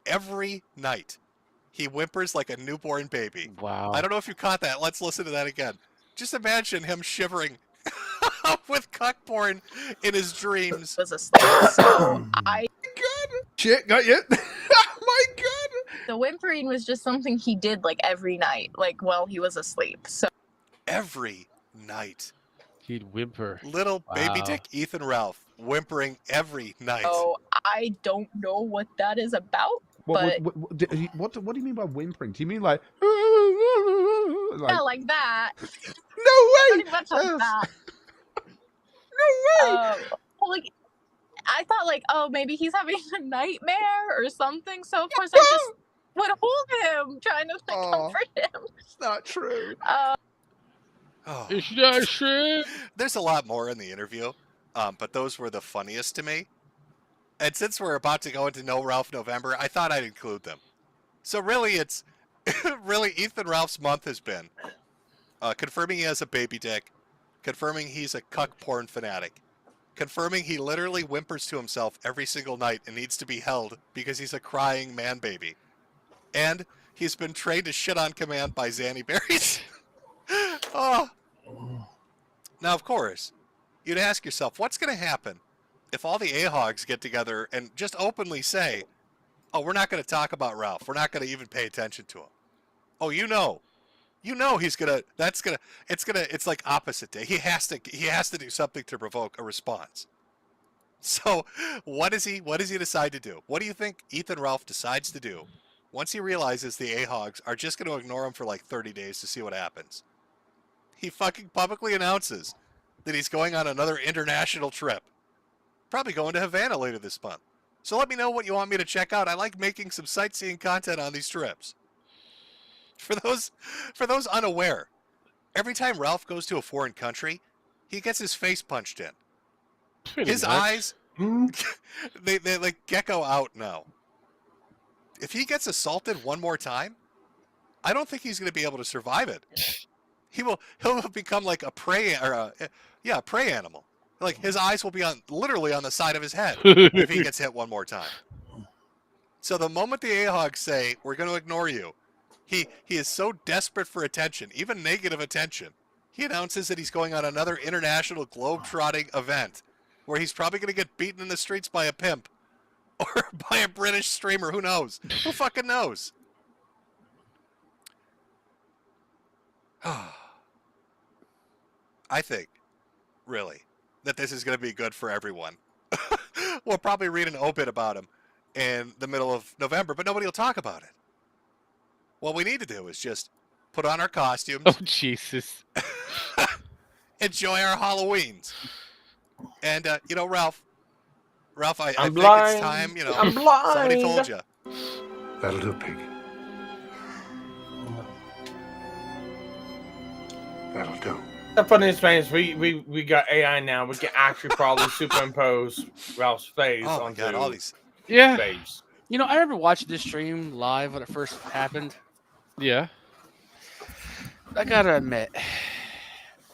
he whimpers like a newborn baby. Wow. I don't know if you caught that. Let's listen to that again. Just imagine him shivering with cuck porn in his dreams. Was asleep, so I. Shit, got you. Oh my god. The whimpering was just something he did like every night, like while he was asleep. So every night he'd whimper. Little baby dick Ethan Ralph whimpering every night. Oh, I don't know what that is about. What do you mean by whimpering? Do you mean like? Yeah, like that. No way. Pretty much like that. No way. Like I thought, like, oh, maybe he's having a nightmare or something. So of course I just would hold him, trying to comfort him. It's not true. It's not true. There's a lot more in the interview, but those were the funniest to me. And since we're about to go into No Ralph November, I thought I'd include them. So really, it's really Ethan Ralph's month has been confirming he has a baby dick, confirming he's a cuck porn fanatic, confirming he literally whimpers to himself every single night and needs to be held because he's a crying man baby, and he's been trained to shit on command by Zanny Berries. Oh. Now, of course, you'd ask yourself, what's going to happen if all the A-hogs get together and just openly say, oh, we're not going to talk about Ralph. We're not going to even pay attention to him. Oh, you know he's going to, it's like opposite day. He has to do something to provoke a response. So what does he decide to do? What do you think Ethan Ralph decides to do once he realizes the AHOGs are just going to ignore him for like 30 days to see what happens, he fucking publicly announces that he's going on another international trip. Probably going to Havana later this month. So let me know what you want me to check out. I like making some sightseeing content on these trips. For those unaware, every time Ralph goes to a foreign country, he gets his face punched in. His eyes, they like gecko out now. If he gets assaulted one more time, I don't think he's going to be able to survive it. He'll become like a prey prey animal. Like his eyes will be literally on the side of his head if he gets hit one more time. So the moment the AHOGs say we're going to ignore you, he is so desperate for attention, even negative attention. He announces that he's going on another international globe-trotting event where he's probably going to get beaten in the streets by a pimp or by a British streamer. Who knows? Who fucking knows? I think, really, that this is going to be good for everyone. We'll probably read an obit about him in the middle of November, but nobody will talk about it. What we need to do is just put on our costumes. Oh, Jesus. Enjoy our Halloweens. And, Ralph, I think blind. it's time, I'm blind. somebody told you. That'll do, pig. That'll do. The funniest thing is we got AI now. We can actually probably superimpose Ralph's face onto all these face. You know, I remember watching this stream live when it first happened. Yeah. I gotta admit,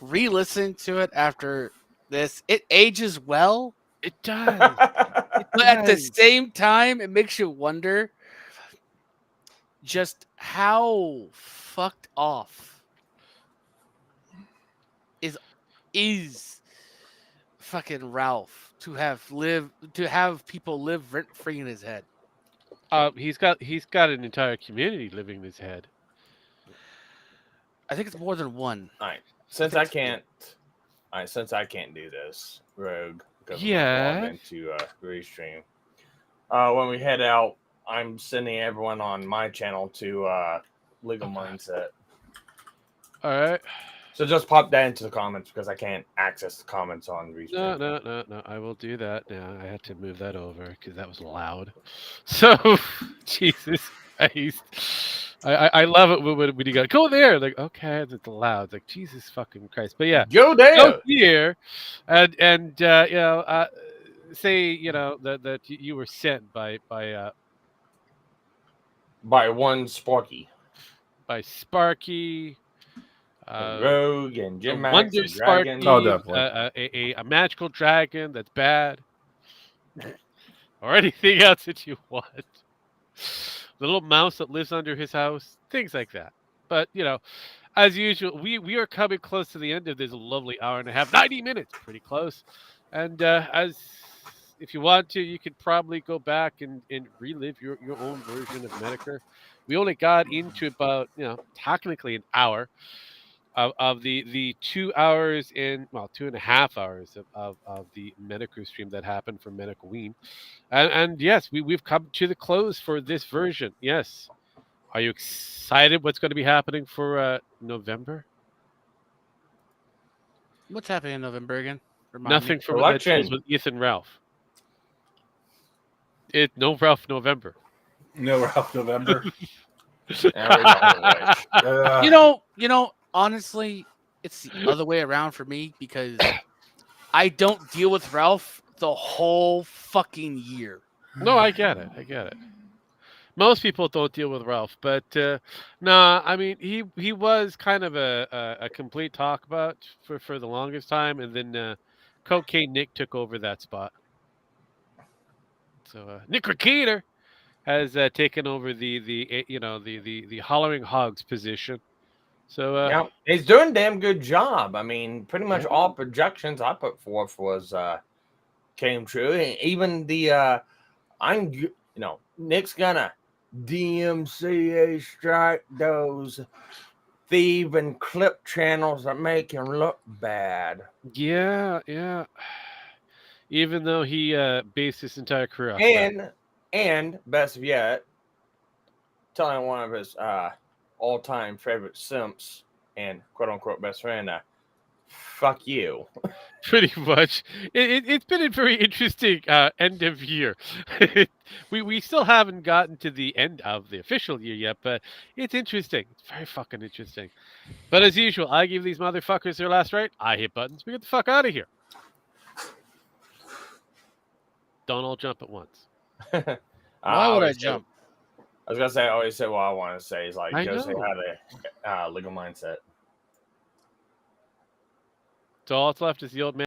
re-listening to it after this, it ages well. It does. But at the same time, it makes you wonder just how fucked off is fucking Ralph to have people live rent free in his head. He's got an entire community living in his head. I think it's more than one. All right, since I can't do this, Rogue, because I'm Yeah. logged into restream. When we head out, I'm sending everyone on my channel to Legal Mindset. All right. So just pop that into the comments because I can't access the comments on restream. No. I will do that now. I had to move that over because that was loud. So, Jesus Christ. I love it when you go, go there. Like, okay, it's loud. It's like, Jesus fucking Christ. But yeah. Go there. Go here. And say, that you were sent by one Sparky. By Sparky. Rogue and Jim Max Wonder and Sparky, Dragon. Oh, definitely. a magical dragon that's bad, or anything else that you want. The little mouse that lives under his house, things like that. But as usual, we are coming close to the end of this lovely hour and a half, 90 minutes, pretty close. And if you want to, you could probably go back and relive your own version of Metokur. We only got into about technically an hour of the 2 hours 2.5 hours of the Metokur stream that happened for Metokoween. And yes, we've come to the close for this version. Yes. Are you excited what's going to be happening for November? What's happening in November again? Nothing for elections with Ethan Ralph. No Ralph November. No Ralph November. Honestly, it's the other way around for me because I don't deal with Ralph the whole fucking year. No, I get it. Most people don't deal with Ralph, but I mean, he was kind of a complete talk about for the longest time, and then Cocaine Nick took over that spot. So Nick Ricketer has taken over the Hollering Hogs position. So yeah, he's doing a damn good job. I mean, pretty much all projections I put forth was came true. And even the Nick's gonna DMCA strike those thieving clip channels that make him look bad. Yeah. Even though he based his entire career off and best of yet, telling one of his all-time favorite simps and quote-unquote best friend, fuck you. Pretty much. It's been a very interesting end of year. we still haven't gotten to the end of the official year yet, but it's interesting. It's very fucking interesting. But as usual, I give these motherfuckers their last right. I hit buttons. We get the fuck out of here. Don't all jump at once. Why would I jump? I was gonna say, I always say what I want to say. Is like, I go say know. hi to legal mindset. So all that's left is the old man.